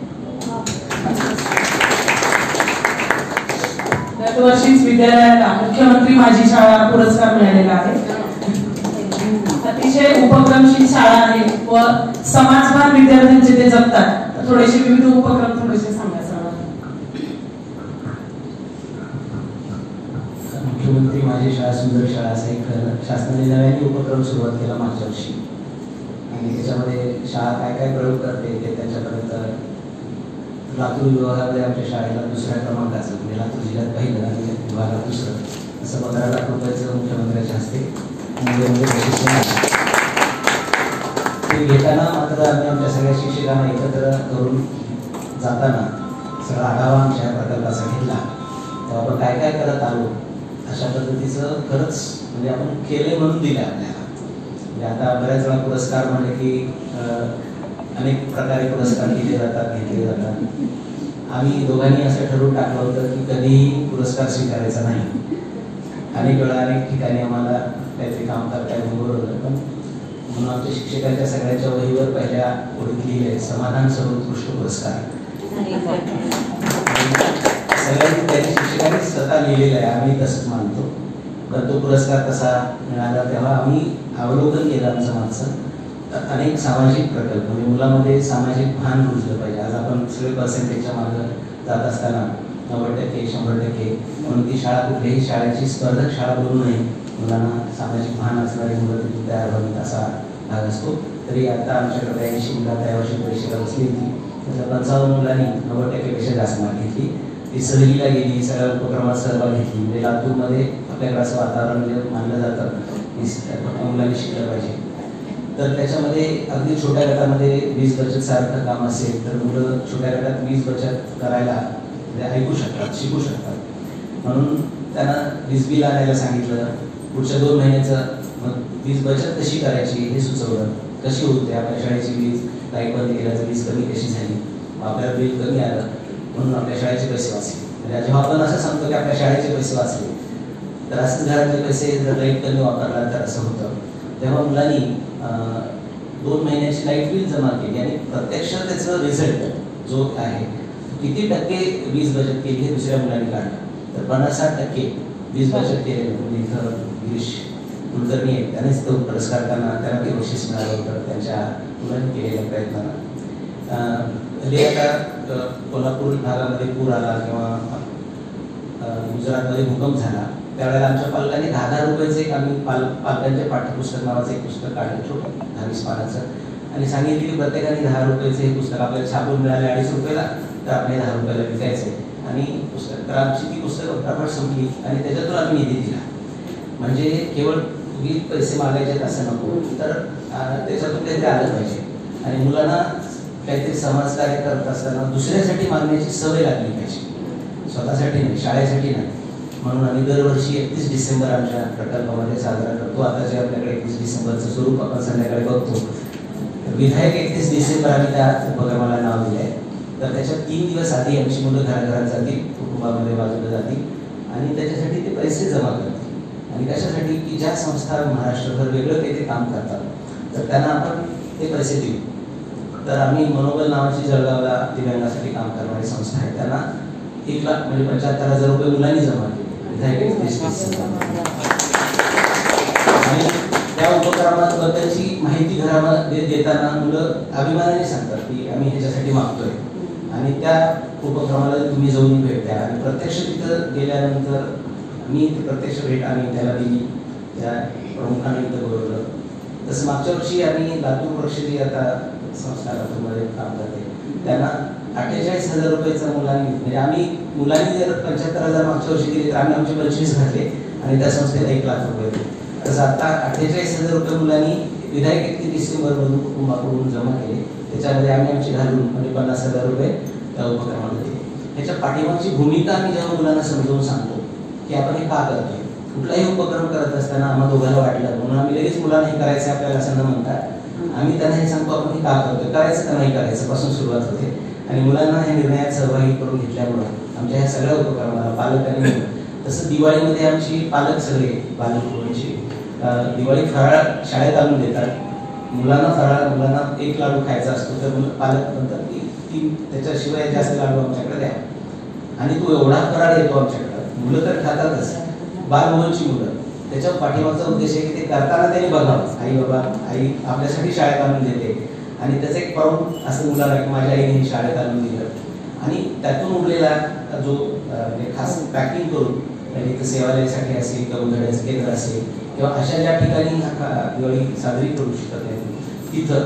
दरवर्षीच विद्यालयाला मुख्यमंत्री माझी शाळा पुरस्कार मिळालेला आहे. अतिशय उपक्रमशील शाळा आहे व समाजभान विद्यार्थ्यांचे ते जपतात. तर थोडेसे विविध उपक्रम थोडेसे सांगा सर. मुख्यमंत्री माझी शाळा सुंदर शाळा असा एक शासनाने नव्याने उपक्रम सुरुवात केला मागच्या वर्षी आणि त्याच्यामध्ये शाळा काय काय प्रयोग करते ते त्यांच्यापर्यंत. लातूर विभागामध्ये आमच्या शाळेला दुसऱ्या क्रमांकाचं म्हणजे लातूर जिल्ह्यात पहिलं आणि विभागात दुसरं असं 15 लाख रुपयाचं मुख्यमंत्र्यांच्या हस्ते ते घेताना मात्र आम्ही आमच्या सगळ्या शिक्षकांना एकत्र करून जाताना सगळा आढावा आमच्या प्रकल्पाचा घेतला. तेव्हा आपण काय काय करत आलो अशा पद्धतीचं खरंच म्हणजे आपण केले म्हणून दिलं आपल्याला. म्हणजे आता बऱ्याच वेळा पुरस्कार म्हणले की अनेक प्रकारे पुरस्कार दिले जातात घेतले जातात. आम्ही दोघांनी असं ठरवून टाकलं होतं की कधीही पुरस्कार स्वीकारायचा नाही. अनेक वेळा अनेक ठिकाणी आम्हाला काहीतरी काम करता बोलवलं पण म्हणून आमच्या शिक्षकांच्या सगळ्यांच्या वहीवर पहिल्या ओळख लिहिले समाधान सर्वोत्कृष्ट पुरस्कार. सगळ्यांनी त्यांनी शिक्षकांनी स्वतः लिहिलेलं आहे आम्ही तसंच मानतो. पण तो पुरस्कार कसा मिळाला तेव्हा आम्ही अवलोकन केलं आमचं माणसं अनेक सामाजिक प्रकल्प म्हणजे मुलामध्ये सामाजिक भान रुजलं पाहिजे. आज आपण सगळे पर्सेंटेजच्या मागं जात असताना 90% 100% म्हणून ती शाळा कुठल्याही शाळेची स्पर्धक शाळा बनू नये. मुलांना सामाजिक भान असणारी मुलं तिथून तयार व्हावीत असा भाग असतो. तरी आता आमच्याकडे 80 मुलं यावर्षी परीक्षेला बसली होती त्यातल्या 55 मुलांनी 90%पेक्षा जास्त मार्क घेतली. ती सहलीला गेली सगळ्या उपक्रमात सहभाग घेतली. म्हणजे लातूरमध्ये आपल्याकडे असं वातावरण जे मानलं जातं की मुलांनी शिकलं पाहिजे. तर त्याच्यामध्ये अगदी छोट्या गटामध्ये वीज बचत सारखं काम असेल तर मुलं छोट्या गटात वीज बचत करायला ऐकू शकतात शिकू शकतात. म्हणून त्यांना वीज बिल आणायला सांगितलं. पुढच्या 2 महिन्याचं मग वीज बचत कशी करायची हे सुचवलं. कशी होते आपल्या शाळेची वीज लाईट बंद केल्याचं वीज कमी कशी झाली आपल्याला बिल कमी आलं म्हणून आपल्या शाळेचे पैसे वाचले. म्हणजे जेव्हा आपण असं सांगतो की आपल्या शाळेचे पैसे वाचले तर असंच घरातले पैसे जर लाईट कमी वापरला तर असं होतं. तेव्हा मुलांनी 2 महिन्याची लाईट बिल जमा केली आणि प्रत्यक्ष त्याचं रिझल्ट जो आहे किती टक्के वीज बचत केली हे दुसऱ्या मुलांनी काढलं. तर 50-60% वीज बचत केली. म्हणजे इथं गिरीश कुलकर्णी आहेत त्यानेच तो पुरस्कार त्यांना ते बक्षीस मिळालं होतं त्यांच्या मुलांनी केलेल्या प्रयत्नांना. हल्ली आता कोल्हापूर भागामध्ये पूर आला किंवा गुजरातमध्ये भूकंप झाला त्यावेळेला आमच्या पालकांनी 10,000 रुपयाचं एक आम्ही पालकांचे पाठ्यपुस्तक नावाचं एक पुस्तक काढलं छोटं 20 पानाचं आणि सांगितलं की प्रत्येकाने 10 रुपयाचं हे पुस्तक आपल्याला छापून मिळाले 2.5 रुपयाला तर आपल्याला 10 रुपयाला विकायचं आणि पुस्तक तर आमची ती पुस्तकं फटाफट संपली आणि त्याच्यातून आम्ही निधी दिला. म्हणजे केवळ तुम्ही पैसे मागायचे असं नको तर त्याच्यातून काहीतरी आलं पाहिजे. आणि मुलांना काहीतरी समाजकार्य करत असताना दुसऱ्यासाठी मागण्याची सवय लागली पाहिजे. स्वतःसाठी नाही शाळेसाठी नाही. म्हणून आम्ही दरवर्षी 31 डिसेंबर आमच्या प्रकल्पामध्ये साजरा करतो. आता जे आपल्याकडे 31 डिसेंबरचं स्वरूप आपण संध्याकाळी बघतो विधायक 31 डिसेंबर आम्ही त्या उपक्रमाला नाव दिलं आहे. तर त्याच्यात 3 दिवस आधी आमची मुलं घराघरात जातील कुटुंबामध्ये बाजूला जातील आणि त्याच्यासाठी ते पैसे जमा करतील. आणि कशासाठी की ज्या संस्था महाराष्ट्रभर वेगळं काही ते काम करतात तर त्यांना आपण ते पैसे देऊ. तर आम्ही मनोबल नावाची जळगावला दिव्यांगासाठी काम करणारी संस्था आहे त्यांना 1 लाख म्हणजे 75,000 रुपये मुलांनी जमा केले. आणि त्या उपक्रमाबद्दलची माहिती घरामध्ये देताना मुलं अभिमानाने सांगतात की आम्ही ह्याच्यासाठी मागतोय आणि त्या उपक्रमाला तुम्ही जाऊन भेट द्या. आणि प्रत्यक्ष तिथं गेल्यानंतर मी प्रत्यक्ष भेट आम्ही त्याला दिली त्या प्रमुखाने इथं बोलवलं. तसं मागच्या वर्षी आम्ही लातूर परिषदी आता संस्था लातूरमध्ये काम करते त्यांना 48,000 रुपयाचा मुलांनी म्हणजे आम्ही मुलांनी जर 75,000 मागच्या वर्षी दिले तर आम्ही आमचे 25 घातले आणि त्या संस्थेला 1 लाख रुपये दिले. तसं आता 48,000 रुपये मुलांनी विधायक 31 डिसेंबरमधून कुटुंबाकडून जमा केले. त्याच्यामध्ये आम्ही आमचे घालून म्हणजे 50,000 रुपये त्या उपक्रमाला दिले. ह्याच्या पाठीमागची भूमिका आम्ही जेव्हा मुलांना समजावून सांगतो की आपण हे का करतोय. कुठलाही उपक्रम करत असताना आम्हाला दोघांना वाटलं म्हणून आम्ही लगेच मुलांना हे करायचं आपल्याला असं न म्हणता आम्ही त्यांना हे सांगतो आपण हे का करतोय करायचं का नाही करायचं पासून सुरुवात होते. आणि मुलांना ह्या निर्णयात सहभागी करून घेतल्यामुळं आमच्या ह्या सगळ्या उपक्रमाला पालकांनी तसं दिवाळीमध्ये आमची पालक सगळे बालकुटुंबांची दिवाळी फराळ शाळेत आणून देतात. मुलांना फराळ मुलांना 1 लाडू खायचा असतो तर पालक म्हणतात की त्याच्याशिवाय जास्त लाडू आमच्याकडे द्या. आणि तो एवढा फराळ येतो आमच्याकडं मुलं तर खातातच बालभवनची मुलं त्याच्या पाठीमागचा उद्देश आहे की ते करताना त्यांनी बघावं, आई बाबा आई आपल्यासाठी शाळेत आणून देते आणि त्याचं एक प्राऊड असं मुलाला की माझ्या आईने ही शाळेत आणून दिलं आणि त्यातून उरलेला जो म्हणजे खास पॅकिंग करून म्हणजे इथं सेवालयासाठी असेल किंवा उधळ्याचं केंद्र असेल किंवा अशा ज्या ठिकाणी दिवाळी साजरी करू शकत नाही तिथं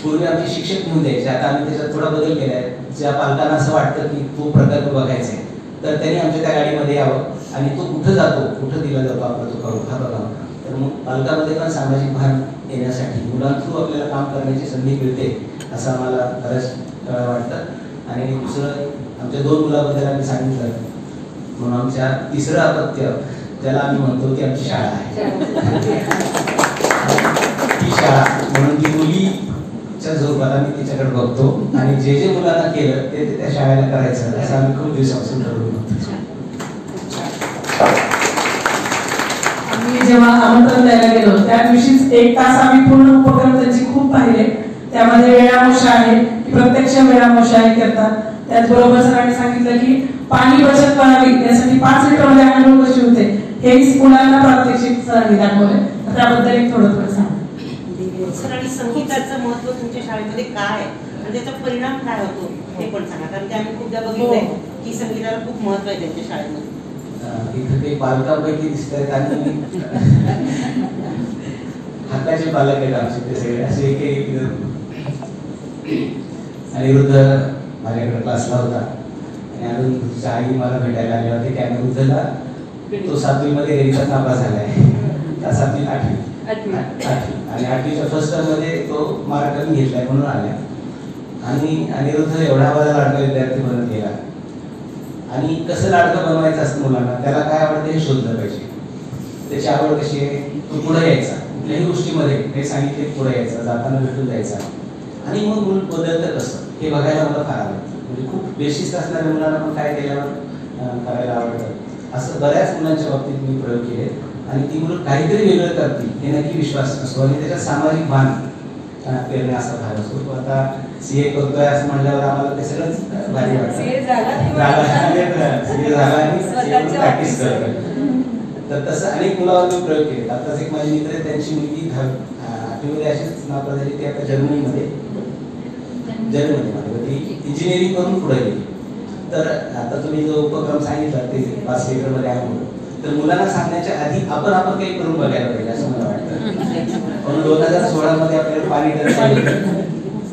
पूर्वी आमचे शिक्षक घेऊन द्यायचे, आता आम्ही त्याच्यात थोडा बदल केला आहे. ज्या पालकांना असं वाटतं की तो प्रकल्प बघायचा आहे तर त्यांनी आमच्या त्या गाडीमध्ये यावं आणि तो कुठं जातो, कुठं दिला जातो आपला तो करून हा बघावा. तर मग पालकामध्ये पण सामाजिक भान येण्यासाठी मुलांथ्रू आपल्याला काम करण्याची संधी मिळते असं आम्हाला खरंच वाटतं. आणि दुसरं आमच्या 2 मुलाबद्दल आम्ही सांगितलं म्हणून आमच्या तिसरं अपत्य ज्याला आम्ही म्हणतो की आमची शाळा आहे. ती शाळा म्हणून ती मुलीच्या जोरात आम्ही तिच्याकडे बघतो आणि जे जे मुलांना केलं ते त्या शाळेला करायचं असं आम्ही खूप दिवसापासून ठरवलं होतं. आम्ही जेव्हा आमंत्रण द्यायला गेलो त्या दिवशीच 1 तास आम्ही पूर्ण उपक्रम त्यांची खूप पाहिले. त्यामध्ये वेळामोशा आहे, प्रत्यक्ष वेळामोशा आहे करतात. त्याचबरोबर सरांनी सांगितलं की पाणी बचत करावी यासाठी 5 लिटरमध्ये आंघोळ कशी होते हे मुलांना प्रात्यक्षिक सरांनी दाखवले. त्याबद्दल एक थोडं सांगा सर. आणि संगीताचं महत्व तुमच्या शाळेमध्ये काय आणि त्याचा परिणाम काय होतो हे पण सांगा, कारण की आम्ही खूपदा बघितलंय की संगीताला खूप महत्व आहे त्यांच्या शाळेमध्ये. इथं ते पालकांपैकी दिसत आहेत आणि हक्काचे पालक आहेत आमचे ते सगळे असे एक अनिरुद्ध माझ्याकडे क्लासला होता आणि अनिरुद्धच्या आई मला भेटायला आले होते की अनिरुद्धला तो 7वी मध्ये गणितात नापास झालाय. 7वी 8वी आणि 8वीच्या फर्स्ट टर्म मध्ये तो मार्क कमी घेतलाय म्हणून आल्या. आणि अनिरुद्ध एवढा माझा लाडका विद्यार्थी बनत गेला. आणि कसं लाडकं बनवायचं असतं मुलांना, त्याला काय आवडतं हे शोधलं पाहिजे. त्याची आवड कशी आहे, तो पुढे यायचा कुठल्याही गोष्टीमध्ये काही सांगितले पुढे यायचा, जाताना भेटून जायचा आणि मग मूल बदलतं कसं हे बघायला मला फार आवडतं. म्हणजे खूप बेशिस्त असणाऱ्या मुलांना पण काय केल्यावर करायला आवडतं. असं बऱ्याच मुलांच्या बाबतीत मी प्रयोग केले आणि ती मुलं काहीतरी वेगळं करतील हे नक्की विश्वास असतो आणि त्याच्यात सामाजिक भान पेरणे असा भाग असतो. तो आता CA करतोय असं म्हणल्यावर आम्हाला ते सगळंच भारी वाटतं. CA झाला आणि प्रॅक्टिस करतोय. तर तसं अनेक मुलावर मी प्रयोग केले. आताच एक माझी मित्र आहे त्यांची मुलगी 8वीमध्ये अशीच नापास झाली. ती आता जर्मनीमध्ये ती इंजिनिअरिंग करून पुढे गेली. तर आता तुम्ही जो उपक्रम सांगितला ते 5 लिटरमध्ये आहे तर मुलांना सांगण्याच्या आधी आपण काही करून बघायला पाहिजे असं मला वाटतं. पण 2016 मध्ये आपल्याला पाणी टंचाई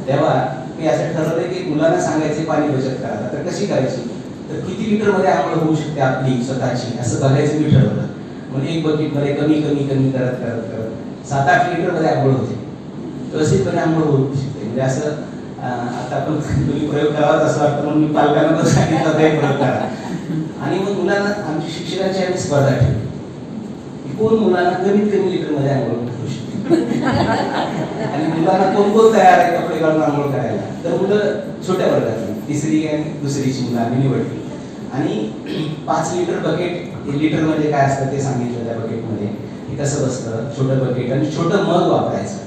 तेव्हा मी असं ठरवलं की मुलांना सांगायचे पाणी बचत करा. तर कशी करायची, तर किती लिटरमध्ये आंघोळ होऊ शकते आपली स्वतःची असं बघायचं मी ठरवलं. म्हणजे 1 बकेटमध्ये कमी कमी कमी करत करत करत 7-8 लिटरमध्ये आंघोळ होते. व्यवस्थितपणे आंघोळ होऊ शकते. म्हणजे असं आता आपण तुम्ही प्रयोग करावाच असं वाटतं म्हणून मी पालकांना पण सांगितलं ते प्रयोग करा. आणि मग मुलांना आमच्या शिक्षकांची आम्ही स्पर्धा ठेवली, कोण मुलांना कमीत कमी लिटरमध्ये आंघोळ करू शकते आणि मुलांना कोण तयार आहे कपडे घालून आंघोळ करायला. तर मुलं छोट्या वर्गातली 3री आणि 2रीची मुलं आम्ही निवडली आणि 5 लिटर बकेट. लिटर म्हणजे काय असतं ते सांगितलं त्या बकेटमध्ये हे कसं बसतं. छोटं बकेट आणि छोटं मग वापरायचं.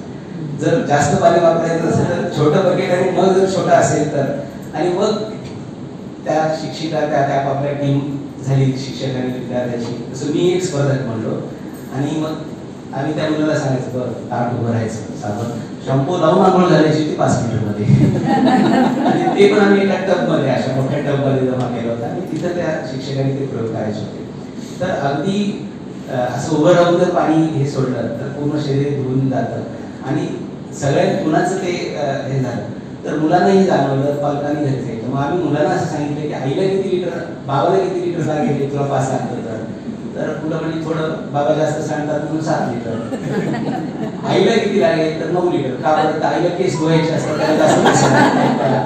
जर जास्त पाणी वापरायचं असेल तर छोटं बकेट आणि मग जर छोटा असेल तर. आणि मग त्या शिक्षिका त्या आपल्या टीम झाली शिक्षक आणि विद्यार्थ्याची. तसं मी एक स्पर्धक म्हणलो आणि मग आम्ही त्या मुलाला सांगायचं बरं ताट उभं राहायचं, साबण शॅम्पू लावून आंघोळ घालायची होती 5 लिटरमध्ये आणि ते पण आम्ही एका टबमध्ये अशा मोठ्या टबमध्ये जमा केलं होतं आणि तिथं त्या शिक्षकांनी ते प्रयोग करायचे होते. तर अगदी असं उभं राहून जर पाणी हे सोडलं तर पूर्ण शरीर धुवून जातं आणि सगळ्यात कुणाचं ते हे झालं तर मुलांनाही जाणवलं, पालकांनी घरचे. मग आम्ही मुलांना असं सांगितलं की आईला किती लिटर, बाबाला किती लिटर लागेल तुला 5 लागतं तर मुलं म्हणजे थोडं बाबा जास्त सांगतात म्हणून 7 लिटर. आईला किती लागेल तर 9 लिटर. का बरं, आईला केस धुवायचे असतात त्याला जास्त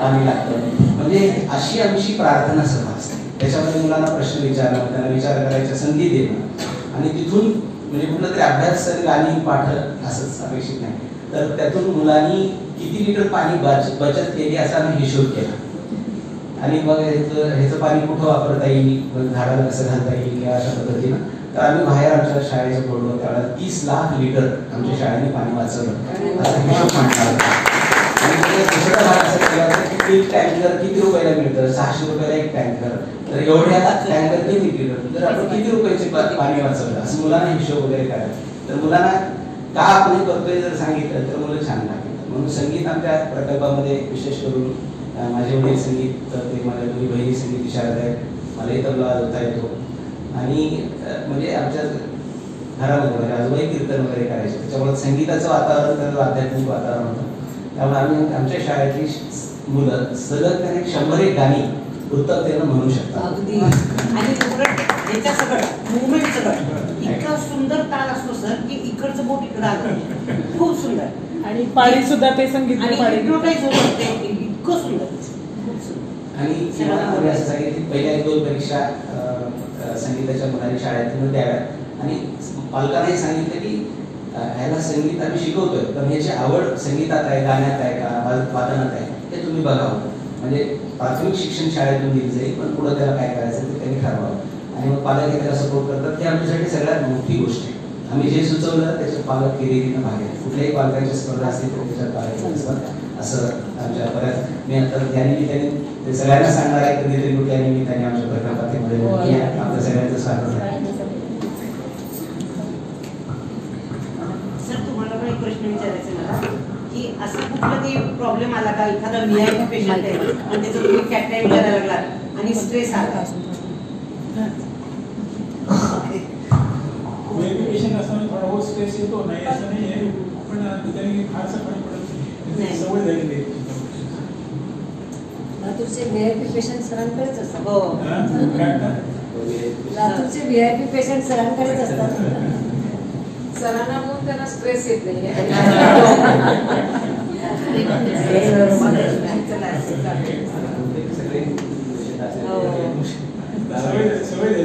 पाणी लागतं. म्हणजे अशी आमची प्रार्थना सभा असते. त्याच्यामध्ये मुलांना प्रश्न विचारणं, त्यांना विचार करायच्या संधी देणं आणि तिथून म्हणजे कुठलं तरी अभ्यास गाणी पाठ असंच अपेक्षित नाही. तर त्यातून मुलांनी किती लिटर पाणी बचत केली असा आम्ही हिशोब केला आणि मग ह्याचं पाणी कुठं वापरता येईल, झाडाला कसं घालता येईल या अशा पद्धतीनं. तर आम्ही बाहेर आमच्या शाळेचं बोललो त्यावेळेला 30 लाख लिटर आमच्या शाळेने पाणी वाचवलं असा हिशोब मांडला. आणि दुसरा भाग असं केला की एक टँकर किती रुपयाला मिळतं, 600 रुपयाला एक टँकर. तर एवढ्या टँकर कधी विक्री करतो, तर आपण किती रुपयाचे पाणी वाचवलं असं मुलांना हिशोब वगैरे करायचं. तर मुलांना का आपण हे करतोय जर सांगितलं तर मुलं छान लागतात. म्हणून संगीत आमच्या प्रकल्पामध्ये विशेष करून माझे वडील संगीत करते, माझ्या दोन्ही बहिणी संगीत विशारद आहेत, मलाही तबला वाजवता येतो आणि म्हणजे आमच्या घरामध्ये म्हणजे आजोबाई कीर्तन वगैरे करायचे, त्याच्यामुळे संगीताचं वातावरण तर आध्यात्मिक वातावरण होतं. त्यामुळे आम्ही आमच्या शाळेतली मुलं सलग 100 गाणी उत्तमतेनं म्हणू शकतात. अगदी. आणि याच्या सगळं मुवमेंट सगळं इतका सुंदर ताल असतो सर की इकडचं बोट इकडं आलं, खूप सुंदर. आणि पाळी सुद्धा ते संगीत आणि हिप्नोटाईज होतं ते इतकं सुंदर, खूप सुंदर. आणि आम्ही असं सांगितलं पहिल्या 1-2 परीक्षा संगीताच्या मुलांनी शाळेतून द्याव्यात आणि पालकांनाही सांगितलं की ह्याला संगीत आम्ही शिकवतोय पण याची आवड संगीतात आहे, गाण्यात आहे का वादनात आहे ते तुम्ही बघावं. म्हणजे प्राथमिक शिक्षण शाळेतून दिलं जाईल पण पुढे त्याला काय करायचं ते त्यांनी ठरवावं आणि मग पालक त्याला सपोर्ट करतात. ते आमच्यासाठी सगळ्यात मोठी गोष्ट आहे. आम्ही जे सुचवलं त्याचे पालक केलेलीनं भाग आहेत. कुठल्याही पालकांच्या स्पर्धा असतील तर त्याच्यात पालक असतात असं आमच्या बऱ्याच मी आता त्या निमित्ताने ते सगळ्यांना सांगणार आहे कधीतरी कुठल्या निमित्ताने आमच्या प्रकल्पामध्ये आपल्या सगळ्यांचं स्वागत आहे. सर तुम्हाला पण एक प्रश्न विचारायचा मला की असं कुठलं काही प्रॉब्लेम आला का, एखादा VIP पेशंट आहे आणि त्याचं तुम्ही कॅटराईट करायला लागला आणि स्ट्रेस आला पेशंट असताना थोडा बहुत स्ट्रेस येतो, नाही असं नाही आहे पण त्यांनी फारसा फरक पडत नाही, सवय झालेली आहे. लातूरचे VIP पेशंट सरांकडेच असतात. हो लातूरचे VIP पेशंट सरांकडेच असतात. सरांना म्हणून त्यांना स्ट्रेस येत नाही.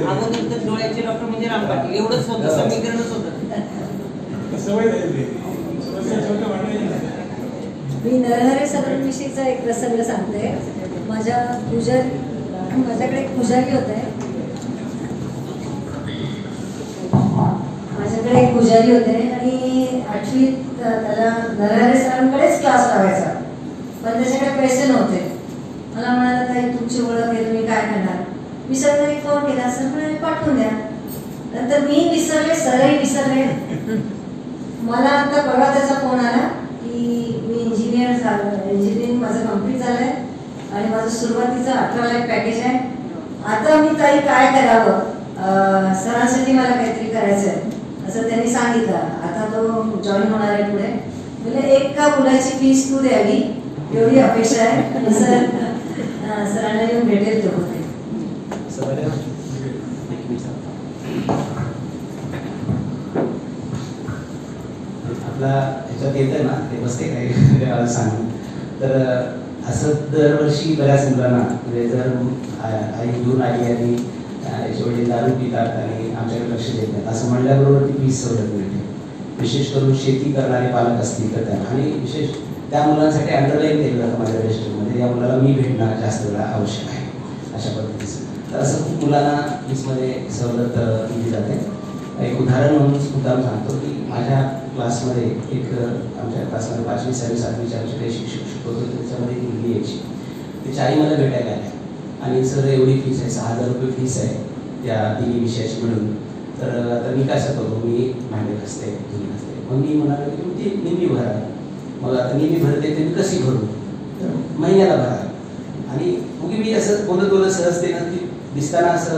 अगोदर डोळ्याचे डॉक्टर म्हणजे राम पाटील एवढंच होतं, समीकरणच होतं. सवय झालेली. मी नरहरे सरांविषयीचा एक प्रसंग सांगते. माझ्याकडे एक पुजारी होते. माझ्याकडे एक पुजारी होते आणि 8वीत त्याला नरहरे सरांकडेच क्लास लावायचा पण त्याच्याकडे पैसे नव्हते. मला म्हणाला ताई तुमची ओळख आहे तुम्ही काय करणार. मी सरांना एक फोन केला, सर म्हणाले पाठवून द्या. नंतर मी विसरले, सरही विसरले. मला आता परवा त्याचा फोन आला की मी इंजिनिअरिंग माझं कम्प्लीट झालंय आणि माझं सुरुवातीचं 18 लाख पॅकेज आहे. आता मी ताई काय करावं, सरांसाठी मला काहीतरी करायचं आहे असं त्यांनी सांगितलं. आता तो जॉईन होणार आहे पुढे. म्हणजे एक का मुलाची फीस तू द्यावी एवढी अपेक्षा आहे. सरांना येऊन भेटेल तो होते. आपला ह्याच्यात येतं ना ते बसते काही सांगून तर असं दरवर्षी बऱ्याच मुलांना म्हणजे जर आई घेऊन आली आणि याच्या वडील दारू पितात आणि आमच्याकडे लक्ष देत नाहीत असं म्हणल्याबरोबर ती फीस सवलत मिळते. विशेष करून शेती करणारे पालक असतील तर त्यांना आणि विशेष त्या मुलांसाठी अंडरलाईन केलं जातं माझ्या रजिस्टरमध्ये या मुलाला मी भेटणं जास्त वेळा आवश्यक आहे अशा पद्धतीचं. तर असं खूप मुलांना फीसमध्ये सवलत दिली जाते. एक उदाहरण म्हणून मुद्दाम सांगतो की माझ्या क्लासमध्ये एक आमच्या क्लासमध्ये 5वी 6वी 7वीच्या आमचे काही शिक्षक शिकवत होते. त्याच्यामध्ये एक मुलगी यायची. तिची आई मला भेटायला आल्या आणि सर एवढी फीस आहे 6,000 रुपये फीस आहे त्या तिन्ही विषयाची मिळून. तर आता मी काय करतो मी भांडे घासते धुणी घासते. मग मी म्हणालो की ती नेहमी भरा. मग आता नेहमी भरते ते मी कशी भरू तर महिन्याला भरा. आणि मुली मी असं बोलत सहजतेनं ती दिसताना असं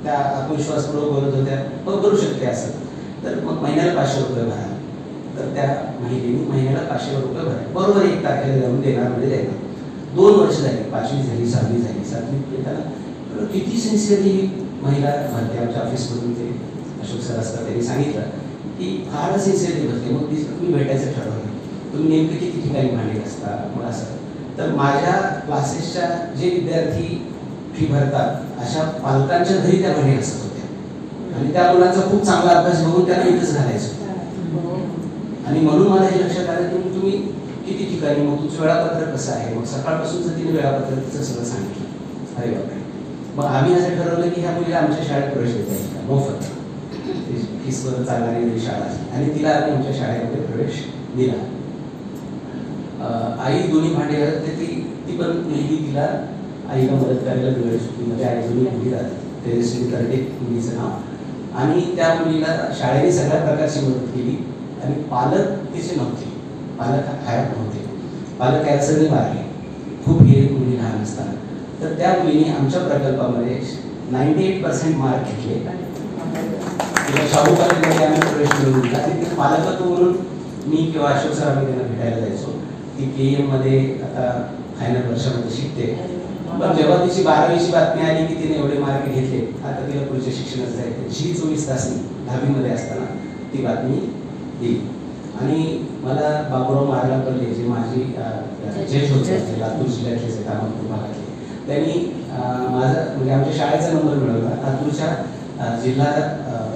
त्या आत्मविश्वासपूर्वक बोलत होत्या मग करू शकते असं. तर मग महिन्याला 500 रुपये भरा. तर त्या महिलेने महिन्याला 500 रुपये भरा. बरोबर 1 तारखेला जाऊन देणार म्हणजे देणार. 2 वर्ष झाली, 5वी झाली 6वी झाली 7वी येताना किती सिन्सिअरली महिला भरते. आमच्या ऑफिसमधून ते अशोक सर असतात त्यांनी सांगितलं की फारच सिन्सिअरली भरते. मग तुम्ही भेटायचं ठरवलं तुम्ही नेमकं किती ठिकाणी भांडे घासता मग असं. तर माझ्या क्लासेसच्या जे विद्यार्थी फी भरतात अशा पालकांच्या घरी त्या भांडे घासत होत्या आणि त्या मुलांचा खूप चांगला अभ्यास बघून त्यांना इथंच घालायचं. आणि म्हणून मला हे लक्षात आलं की तुम्ही किती ठिकाणी मग तुमचं वेळापत्रक कसं आहे. मग सकाळपासूनच तिने वेळापत्रक तिचं सगळं सांगितलं. अरे बापरे. मग आम्ही असं ठरवलं की ह्या मुलीला आमच्या शाळेत प्रवेश देता येईल मोफत फीसवर चालणारी शाळा आणि तिला आम्ही आमच्या शाळेमध्ये प्रवेश दिला. आई दोन्ही भांडे घालत ती पण मुलगी तिला आईला मदत करायला वेळ सुट्टीमध्ये आई दोन्ही मुली राहते. तेजस्वी तरडे मुलीचं नाव. आणि त्या मुलीला शाळेने सगळ्या प्रकारची मदत केली आणि पालक तिचे नव्हते, पालक हयात नव्हते, पालक कॅन्सरने वारले खूप हे मुली लहान असताना. तर त्या मुलीने आमच्या प्रकल्पामध्ये 98% मार्क घेतले. तिला शाहू कॉलेजमध्ये आम्ही प्रवेश मिळवून दिला आणि तिथे पालकत्व म्हणून मी किंवा अशोक सर आम्ही त्यांना भेटायला जायचो. ती KM मध्ये आता फायनल वर्षामध्ये शिकते. पण जेव्हा तिची 12वीची बातमी आली की तिने एवढे मार्क घेतले, आता तिला पुढच्या शिक्षणात जायचं, 24 तासांनी 10वीमध्ये असताना ती बातमी दिली. आणि मला बाबूराव मार्लापल्ले जे माझी जज होते लातूर जिल्ह्यातले कामापूर भागातले, त्यांनी माझा म्हणजे आमच्या शाळेचा नंबर मिळवला. लातूरच्या जिल्हा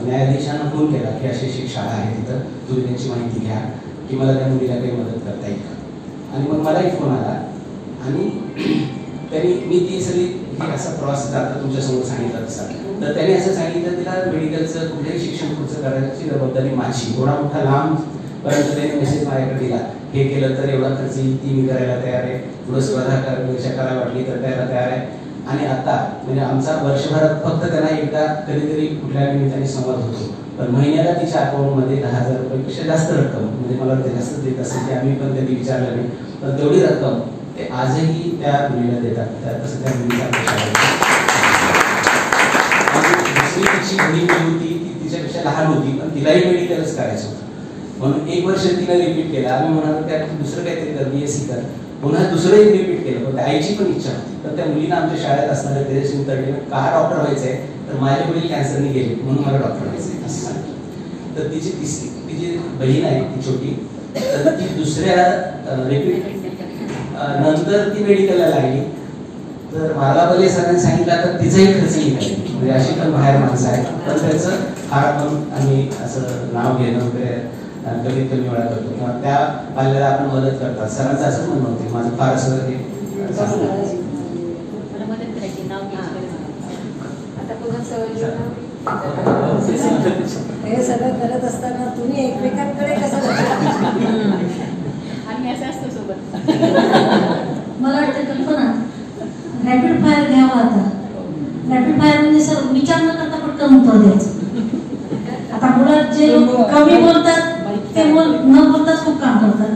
न्यायाधीशांना फोन केला की अशी अशी शाळा आहे तिथं, तुम्ही त्यांची माहिती घ्या की मला त्या मुलीला काही मदत करता येईल का. आणि मग मलाही फोन आला आणि त्यांनी मी ती सगळी असा प्रवास आता तुमच्यासमोर सांगितलं तसा, तर त्यांनी असं सांगितलं तिला मेडिकलचं कुठल्याही शिक्षण पुढचं करायची जबाबदारी माझी. थोडा मोठा लांब पर्यंत त्यांनी मेसेज माझ्याकडे दिला, हे केलं तर एवढा खर्च येईल, ती मी करायला तयार आहे, पुढे स्पर्धा करायला वाटली तर करायला तयार आहे. आणि आता म्हणजे आमचा वर्षभरात फक्त त्यांना एकदा कधीतरी कुठल्या निमित्ताने संवाद होतो, पण महिन्याला तिच्या अकाउंटमध्ये 10,000 रुपयापेक्षा जास्त रक्कम, म्हणजे मला ते जास्त देत असेल ते आम्ही पण कधी विचारलं नाही, पण तेवढी रक्कम ते आजही त्या मुलीला देतात. तसं त्या मुलीचा दुसरी तिची मुली होती ती तिच्यापेक्षा लहान होती, पण तिलाही मेडिकलच करायचं होतं. म्हणून 1 वर्ष तिला रिपीट केलं. आम्ही म्हणालो त्या दुसरं काहीतरी कर, BSc कर. पुन्हा दुसरंही रिपीट केलं, पण आईची पण इच्छा होती. तर त्या मुलीनं आमच्या शाळेत असणाऱ्या तेजस्वी तरडे का डॉक्टर व्हायचंय, तर माझे वडील कॅन्सरने गेले म्हणून मला डॉक्टर व्हायचंय असं सांगितलं. तर तिची बहीण आहे ती छोटी, तर ती दुसऱ्या रिपीट नंतर ती मेडिकलला लागली. तर मार्लापल्ले सरांनी सांगितलं तर तिचाही खर्च निघाला, म्हणजे अशी पण बाहेर माणसं आहे, पण त्याचं फार आपण आम्ही असं नाव घेणं वगैरे कमीत कमी वेळा करतो किंवा त्या पाल्याला आपण मदत करतात. सरांचं असं म्हणणं होते, माझं फार असं हे हे सगळं करत असताना तुम्ही एकमेकांकडे कसं आणि असं असतं सोबत. मला वाटतं कल्पना रॅपिड फायर घ्यावा आता. रॅपिड फायर म्हणजे सर विचार न करता पटकन उत्तर द्यायचं. आता मुलं जे कमी बोलतात ते न बोलताच खूप काम करतात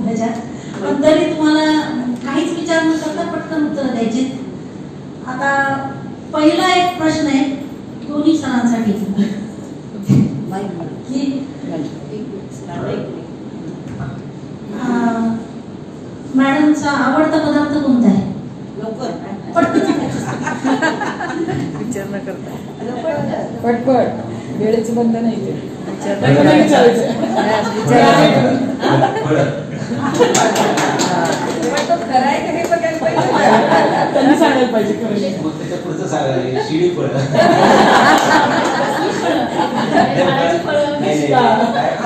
त्याच्यात, पण तरी तुम्हाला काहीच विचार न करता पटकन उत्तर द्यायचे. आता पहिला एक प्रश्न आहे दोन्ही सरांसाठी की मॅडमचा आवडता पदार्थ कोणता आहे? विचार न करता पटपट, वेळेचं बंधन नाही ते. करायचं हे बघायला पाहिजे, त्यांनी सांगायला पाहिजे. मग त्याच्या पुढचं सांगायला शिडी फळ,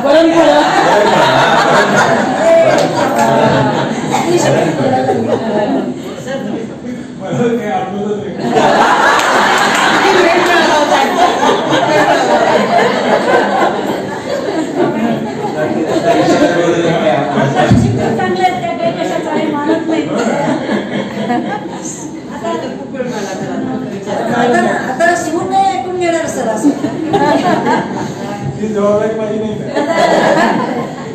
वरण फळ, मला काही आठवतच नाही. चांगले आहेत काय कशाचं आहे मानत नाही. आता शिवून नाही ऐकून घेणार सर असं. ही जबाबदारी माझी नाही का?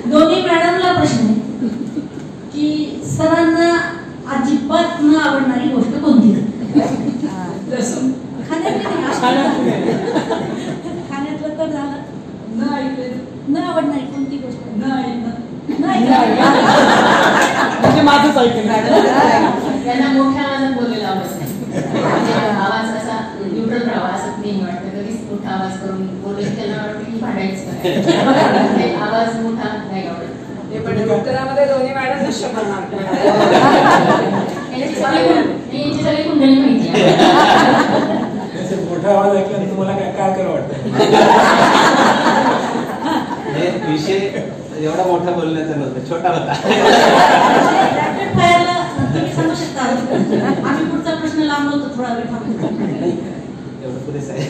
दोन्ही मॅडमला प्रश्न आहे की सरांना अजिबात न आवडणारी गोष्ट कोणती? खाण्यातलं तर झालं, न ऐकले, न आवडणारी कोणती गोष्ट? न ऐकणं, म्हणजे माझंच ऐकलं. त्यांना मोठ्या आवाजात बोललेला आवडत नाही. आवाज असा न्यूट्रल राहावा असं नेहमी वाटतं. कधीच मोठा आवाज करून बोलले त्यांना वाटतं की भांडायचं, आवाज मोठा नाही आवडत. पण उत्तरामध्ये दोन्ही मॅडम शब्द यांची सगळी कुंडली माहिती आहे. मोठा आवाज ऐकल्यानंतर तुम्हाला काय काय करा वाटतं? विषय एवढा मोठा बोलण्याचा नव्हता, छोटा होता. रॅपिड फायरला तुम्ही सांगू शकता? आम्ही पुढचा प्रश्न लांबवतो, थोडा वेळ थांबतो. एवढं पुरेसं आहे.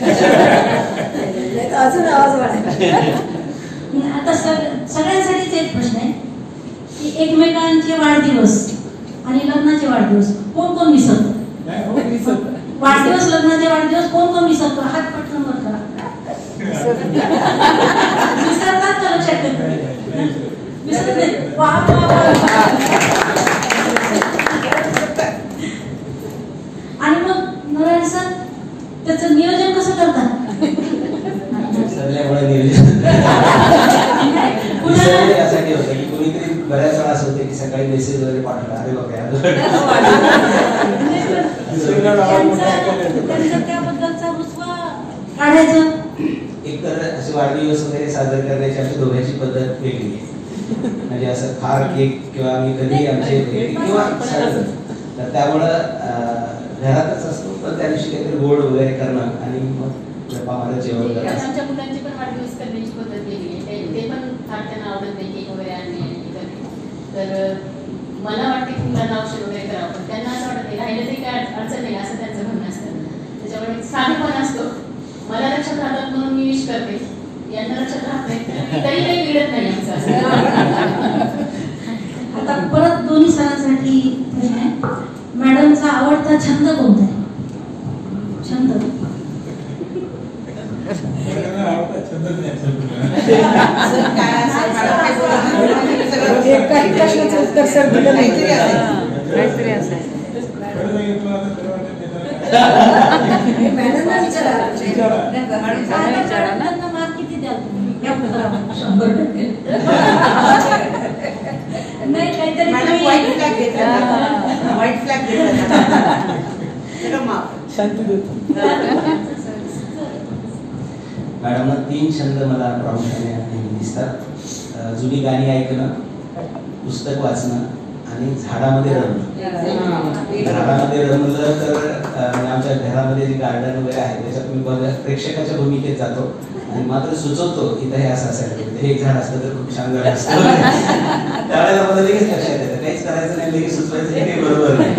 अजून आवाज वाढायचा. आता सगळ्यांसाठीच एक प्रश्न आहे की एकमेकांचे वाढदिवस आणि लग्नाचे वाढदिवस कोण कोण विसरतं? वाढदिवस, लग्नाचे वाढदिवस कोण कोण विसरतो? हात पटकन वर करा. विसरतात का लक्षात येत नाही? विसरत नाही. वा वा वा. आणि मग नराळे सर त्याचं नियोजन कसं करतात? विसरल्यामुळे नियोजन यासाठी होतं की कोणीतरी बऱ्याच वेळा असं होतं की सकाळी मेसेज वगैरे पाठवला, अरे बाबा त्याबद्दलचा रुसवा काढायचं. एकतर असे वाढदिवस वगैरे साजरे करण्याची आमच्या दोघांची पद्धत वेगळी आहे. म्हणजे असं फार केक किंवा आम्ही कधी आमचे किंवा तर त्यामुळं घरातच असतो, पण त्या दिवशी काहीतरी गोड वगैरे करणं आणि मग गप्पा मारत जेवण करणं. आमच्या मुलांची पण वाढदिवस करण्याची पद्धत वेगळी आहे. ते पण फार त्यांना आवडत नाही केक वगैरे आणणे. तर मला वाटते की मुलांना औषध वगैरे करावं, पण त्यांना असं वाटत नाही, राहिलं तरी काय अडचण नाही असं त्यांचं म्हणणं असतं. त्याच्यामुळे साधेपण असतो. मला लक्षात राहतात म्हणून मी विश करते, यांना लक्षात राहत नाही तरी काही मिळत नाही आमचं असं. आता परत दोन्ही सरांसाठी प्रश्न आहे. मॅडमचा आवडता छंद कोणता आहे? छंद काही प्रश्नाचं उत्तर सर दिलं नाही. काहीतरी असायचं. मॅडमला विचारा. मॅडमना मार्क किती द्याल तुम्ही? 100%. नाही काहीतरी व्हाईट फ्लॅग घेतला, व्हाईट फ्लॅग घेतला शांती देतो. मॅडमना 3 छंद मला प्रामुख्याने दिसतात. जुनी गाणी ऐकणं, पुस्तक वाचणं आणि झाडामध्ये रमणं. झाडामध्ये रमलं तर आमच्या घरामध्ये जे गार्डन वगैरे आहे त्याच्यात मी प्रेक्षकाच्या भूमिकेत जातो आणि मात्र सुचवतो इथं हे असं असायला पाहिजे, एक झाड असतं तर खूप छान झाड असतं. त्यावेळेला मला लगेच लक्षात येतं काहीच करायचं नाही, लगेच सुचवायचं हे काही बरोबर नाही.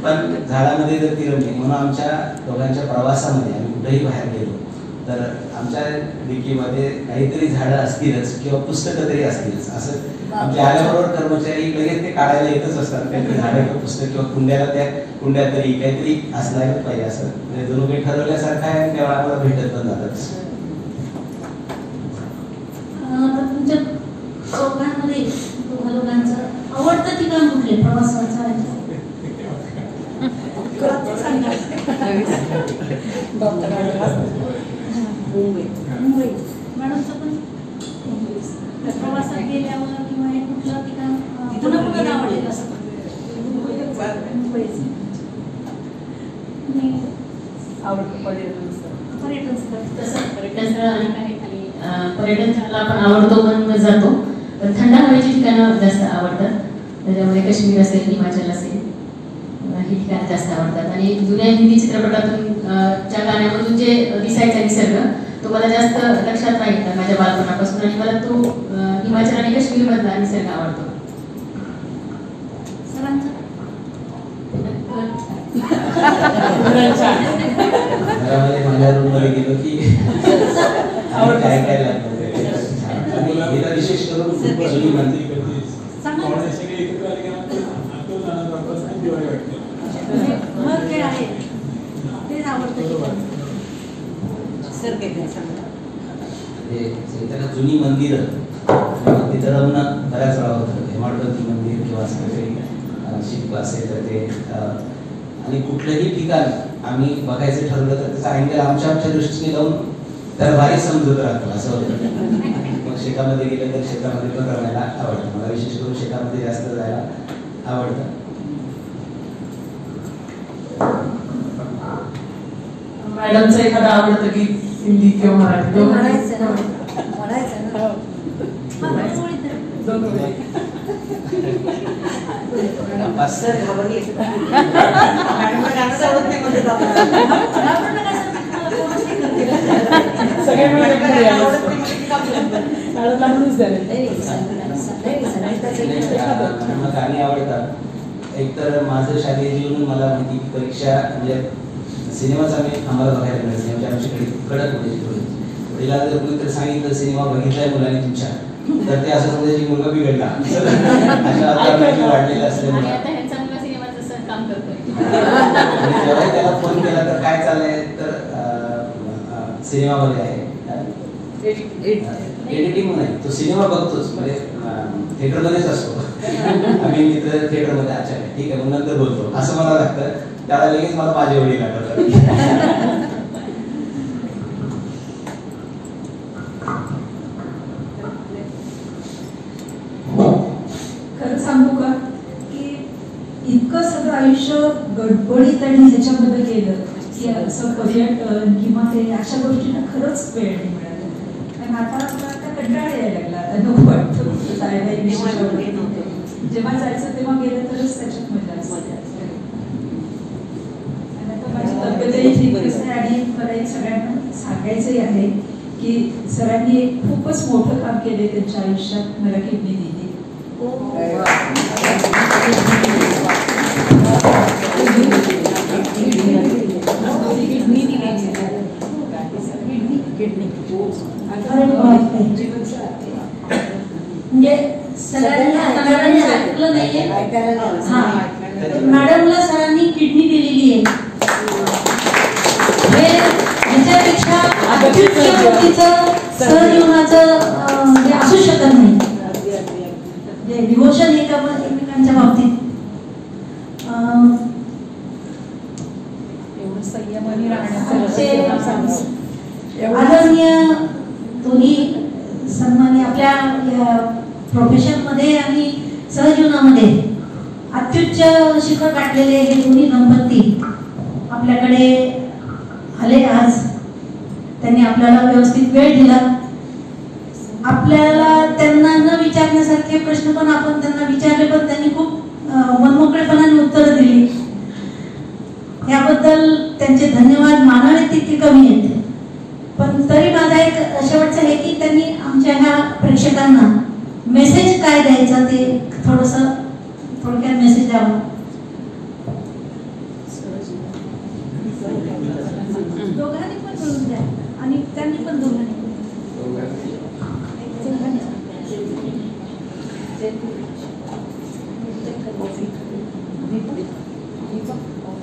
पण झाडामध्ये जर ती रमली, म्हणून आमच्या दोघांच्या प्रवासामध्ये आम्ही कुठेही बाहेर गेलो तर आमच्या डिकीमध्ये काहीतरी झाडं असतीलच किंवा पुस्तकं तरी असतीलच. असं आमच्या आल्याबरोबर कर्मचारी लगेच ते काढायला येतच असतात, काहीतरी झाडं किंवा पुस्तक किंवा कुंड्याला त्या कुंड्यात तरी काहीतरी असलाच पाहिजे. असं म्हणजे जणू काही ठरवल्यासारखं आहे आणि त्यावेळेला आम्हाला भेटत पण जातात. तुमच्या चौघांमध्ये दोघा लोकांचं आवडतं ठिकाण कुठले प्रवासाचं? मुंबई. मॅडमचं पण प्रवासात गेल्यावर किंवा हे कुठलं ठिकाण पुन्हा पुन्हा आवडेल असं? मुंबईच आवडतं पर्यटन स्थळ. पर्यटन स्थळ. तसं पर्यटन स्थळ अनेक आहेत आणि पर्यटन स्थळाला आपण आवडतो म्हणून जातो. पण थंड हवेची ठिकाणं जास्त आवडतात. त्याच्यामध्ये काश्मीर असेल, हिमाचल असेल, ही ठिकाणं जास्त आवडतात. आणि जुन्या हिंदी चित्रपटातून च्या गाण्यामधून जे दिसायचा निसर्ग तो मला जास्त लक्षात राहिला माझ्या बालपणापासून आणि मला तो हिमाचल आणि काश्मीर मधला निसर्ग आवडतो. सरांचं घरामध्ये माझ्या रूममध्ये गेलो की काय काय लागतं आणि विशेष करून जुनी मंदिर जुनी मंदिरं तिथं रमणं बऱ्याच वेळा होतं. हेमाडपंथी मंदिर किंवा असं काही शिल्प असेल तर ते आणि कुठलंही ठिकाण आम्ही बघायचं ठरवलं तर त्याचा अँगल आमच्या दृष्टीने लावून त्याला भारी समजत राहतो असं होतं. मग शेतामध्ये गेलं तर शेतामध्ये पण रमायला आवडतं. मला विशेष करून शेतामध्ये जास्त जायला आवडतं. मॅडमचं एखादं आवडतं की हिंदी किंवा मराठी दोन म्हणायचं ना. सर घाबरले. सगळे म्हणूनच द्यावे. गाणी आवडतात. एकतर माझं शालेय जीवन मला माहिती की परीक्षा म्हणजे सिनेमाच आम्ही आम्हाला बघायला मिळत नाही. म्हणजे आमच्याकडे कडक होते थोडी. वडिला जर कोणीतरी सांगितलं सिनेमा बघितलाय मुलांनी तुमच्या तर ते असं समजायची मुलगा बिघडला अशा वाढलेलं असल्यामुळे जेव्हा त्याला फोन केला तर काय चाललंय तर सिनेमामध्ये आहे एडिटिंग नाही, तो सिनेमा बघतोच म्हणजे थिएटरमध्येच असतो. आम्ही तिथं थिएटरमध्ये अच्छा ठीक आहे मग नंतर बोलतो असं मला लागतं. त्याला लगेच मला माझे वडील आठवतात. खरं सांगू का की इतकं सगळं आयुष्य गडबडीत आणि ह्याच्यामध्ये गेलं की असं पर्यटन किंवा ते अशा गोष्टींना खरंच वेळ नाही मिळाला. आणि आता कंटाळा यायला लागला, आता नको वाटतं जेव्हा जायचं तेव्हा गेलं तरच त्याच्यात मजा असते. आणि आता माझी तब्येतही ठीक आहे आणि मला एक सगळ्यांना सांगायचंही आहे की सरांनी एक खूपच मोठं काम केले त्यांच्या आयुष्यात, मला किडनी दिली. म्हणजे सरांनी ऐकलं नाहीये. हा मॅडमला सरांनी किडनी दिलेली आहे. ह्याच्यापेक्षा सहजीवनाचं म्हणजे असू शकत नाही. डिव्होशन एकमेकांच्या बाबतीत आदरणीय दोन्ही सन्मानी आपल्या प्रोफेशन मध्ये आणि सहजीवनामध्ये अत्युच्च शिखर गाठलेले हे दोन्ही दंपती आपल्याकडे आले आज. त्यांनी आपल्याला व्यवस्थित वेळ दिला. आपल्याला त्यांना न विचारण्यासारखे प्रश्न पण आपण त्यांना विचारले, पण त्यांनी खूप मनमोकळेपणाने उत्तरं दिली. याबद्दल त्यांचे धन्यवाद मानावे तितके कमी आहेत. पण तरी माझा एक शेवटचं आहे की त्यांनी आमच्या ह्या प्रेक्षकांना मेसेज काय द्यायचा ते थोडक्यात मेसेज द्यावा. दोघांनी पण बोलून द्या आणि त्यांनी पण दोघांनी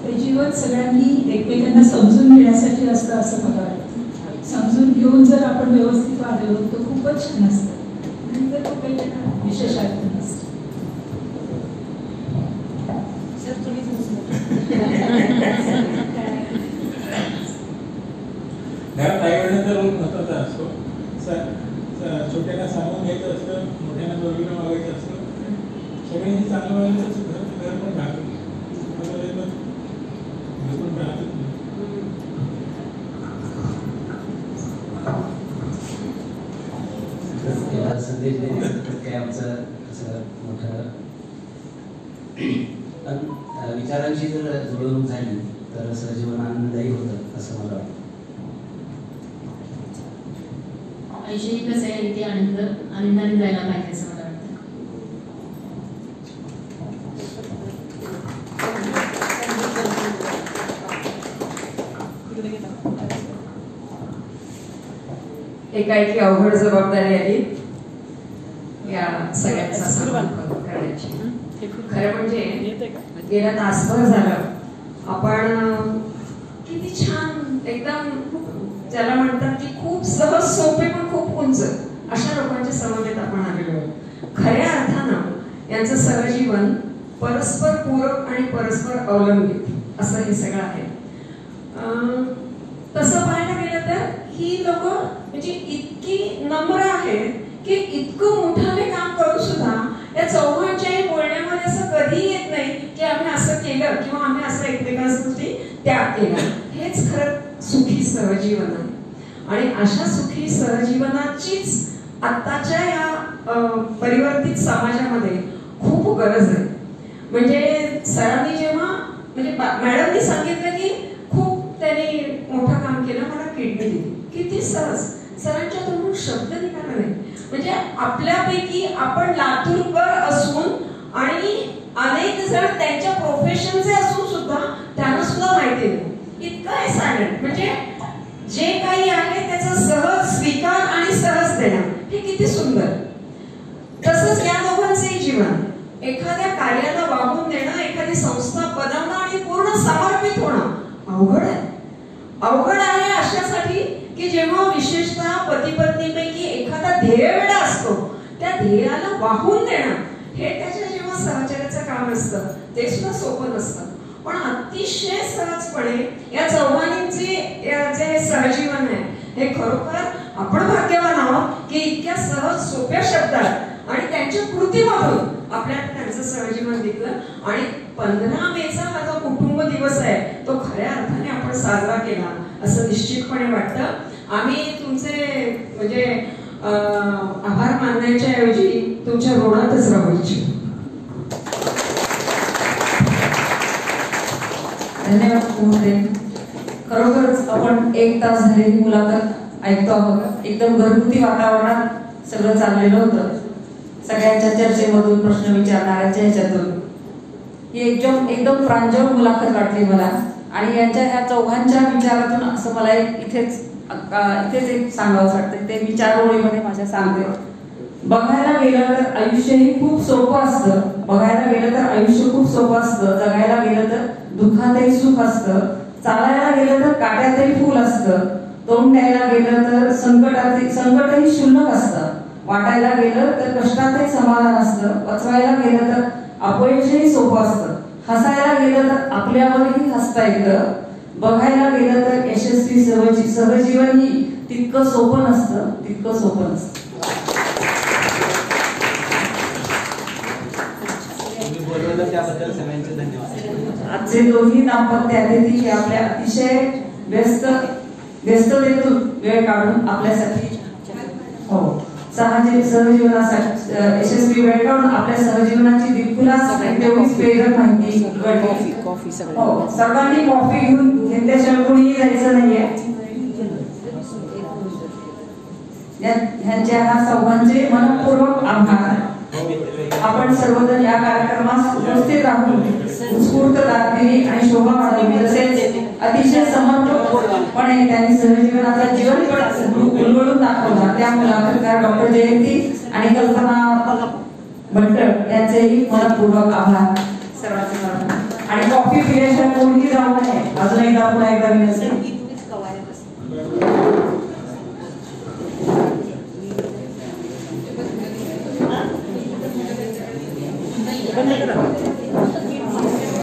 ते जीवन सगळ्यांनी एकमेकांना समजून घेण्यासाठी असतं असं मला वाटतं. समजून घेऊन जर आपण व्यवस्थित वागलो तर खूपच छान असतं. नंतर तो काही विशेष अर्थ नसतो. घरात आई वडिलांचा रोल महत्वाचा असतो. छोट्यांना सांगून घ्यायचं असतं, मोठ्यांना बरोबर वागायचं असतं. सगळ्यांनी चांगलं वागायचं असतं. घर पण राहतो संदेश काय आमचं असं मोठं पण विचारांची जर जुळवणूक झाली तर सहजीवन आनंददायी होतं असं मला वाटतं. आयुष्य कसं आहे ते आनंदाने जायला पाहिजे असं मला वाटतं. एकाएकी अवघड जबाबदारी आली या सगळ्यांचा सांभाळ करण्याची. खरं म्हणजे गेल्या तासभर झालं आपण किती छान एकदम ज्याला म्हणतात की खूप सहज सोपे पण खूप उंच अशा लोकांच्या समवेत आपण आलेलो आहोत. खऱ्या अर्थानं यांचं सहजीवन परस्पर पूरक आणि परस्पर अवलंबित असं हे सगळं आहे. तसं पाहायला गेलं तर ही लोक म्हणजे इतकी नम्र आहेत की इतकं मोठाले काम करू सुद्धा या चौघांच्याही बोलण्यामध्ये असं कधी येत नाही की आम्ही असं केलं किंवा आम्ही असं एकमेकांसाठी त्याग केला. हेच खरं सुखी सहजीवन आहे. आणि अशा सुखी सहजीवनाचीच आत्ताच्या या परिवर्तित समाजामध्ये खूप गरज आहे. म्हणजे सरांनी जेव्हा म्हणजे मॅडमनी सांगितलं की खूप त्यांनी मोठं काम केलं, मला किडनी दिली, किती सहज सरांच्या तोंडून शब्द निघाला नाही. म्हणजे आपल्यापैकी आपण लातूरकर असून आणि अनेक जण त्यांच्या प्रोफेशनचे असून सुद्धा त्यांना सुद्धा माहिती नाही इतकं आहे सायलेंट. म्हणजे जे काही आहे त्याचा सहज स्वीकार आणि सहज देणं हे किती सुंदर. तसंच या दोघांचंही जीवन एखाद्या कार्याला वाहून देणं, एखादी संस्था बनवणं आणि पूर्ण समर्पित प्रभावित होणं अवघड आहे. अवघड आहे अशासाठी की जेव्हा विशेषतः पती पत्नीपैकी एखादा ध्येयवेडा असतो, त्या ध्येयाला वाहून देणं हे त्याच्या जेव्हा सहचर्याचं काम असतं ते सुद्धा सोपं नसतं. पण अतिशय सहजपणे या चौघांचे जे सहजीवन आहे हे खरोखर आपण भाग्यवान आहोत की इतक्या सहज सोप्या शब्दात आणि त्यांच्या कृतीमधून आपल्याला त्यांचं सहजीवन दिसलं. आणि 15 मेचा हा जो कुटुंब दिवस आहे तो खऱ्या अर्थाने आपण साजरा केला असं निश्चितपणे वाटतं. आम्ही तुमचे म्हणजे आभार मानण्याच्या ऐवजी तुमच्या ऋणातच राहू इच्छितो. धन्यवाद कुमुदताई. खरोखरच आपण 1 तास झालेली मुलाखत ऐकतो आहोत. एकदम घरगुती वातावरणात सगळं चाललेलं होतं. सगळ्यांच्या चर्चेमधून प्रश्न विचारणाऱ्यांच्या ह्याच्यातून ही एकदम प्रांजळ मुलाखत वाटली मला. आणि यांच्या ह्या चौघांच्या विचारातून असं मला इथेच एक सांगावं वाटतं. ते विचारोळीमध्ये माझ्या सांगते. बघायला गेलं तर आयुष्य हे खूप सोपं असतं. बघायला गेलं तर आयुष्य खूप सोपं असतं. जगायला गेलं तर दुःखातही सुख असतं. चालायला गेलं तर काट्यातही फुल असतं. तोंड द्यायला गेलं तर संकटही क्षुल्लक असतं. वाटायला गेलं तर कष्टातही समाधान असतं. वाचवायला गेलं तर अपयशही सोपं असतं. हसायला गेलं तर आपल्यावरही हसता येतं. बघायला गेलं तर यशस्वी सहजीवन ही तितकं सोपं नसतं. त्याबद्दल सगळ्यांचे धन्यवाद. आजचे दोन्ही दाम्पत्य अतिथी हे आपल्या अतिशय व्यस्ततेतून वेळ काढून आपल्यासाठी सहजीवनासाठी यशस्वी वेळ काढून आपल्या सहजीवनाची दिलखुलास आणि तेवढीच प्रेरक माहिती सर्वांनी कॉफी घेतल्याशिवाय कोणीही जायचं नाहीये. ह्यांच्या ह्या चौघांचे मनपूर्वक आभार. आपण सर्वजण या कार्यक्रमास उपस्थित राहून उत्स्फूर्त कामगिरी आणि शोभा वाढवली. तसेच अतिशय समर्पकपणे त्यांनी सहजीवनाचा जीवन उलगडून दाखवला. त्या मुलाखतकार डॉक्टर जयंती आणि कल्पना भट्टर यांचेही मनपूर्वक आभार सर्वांचे. आणि कॉफी पिल्याशिवाय कोणीही जाऊ नये अजून एकदा पुन्हा एकदा विनंती. बंद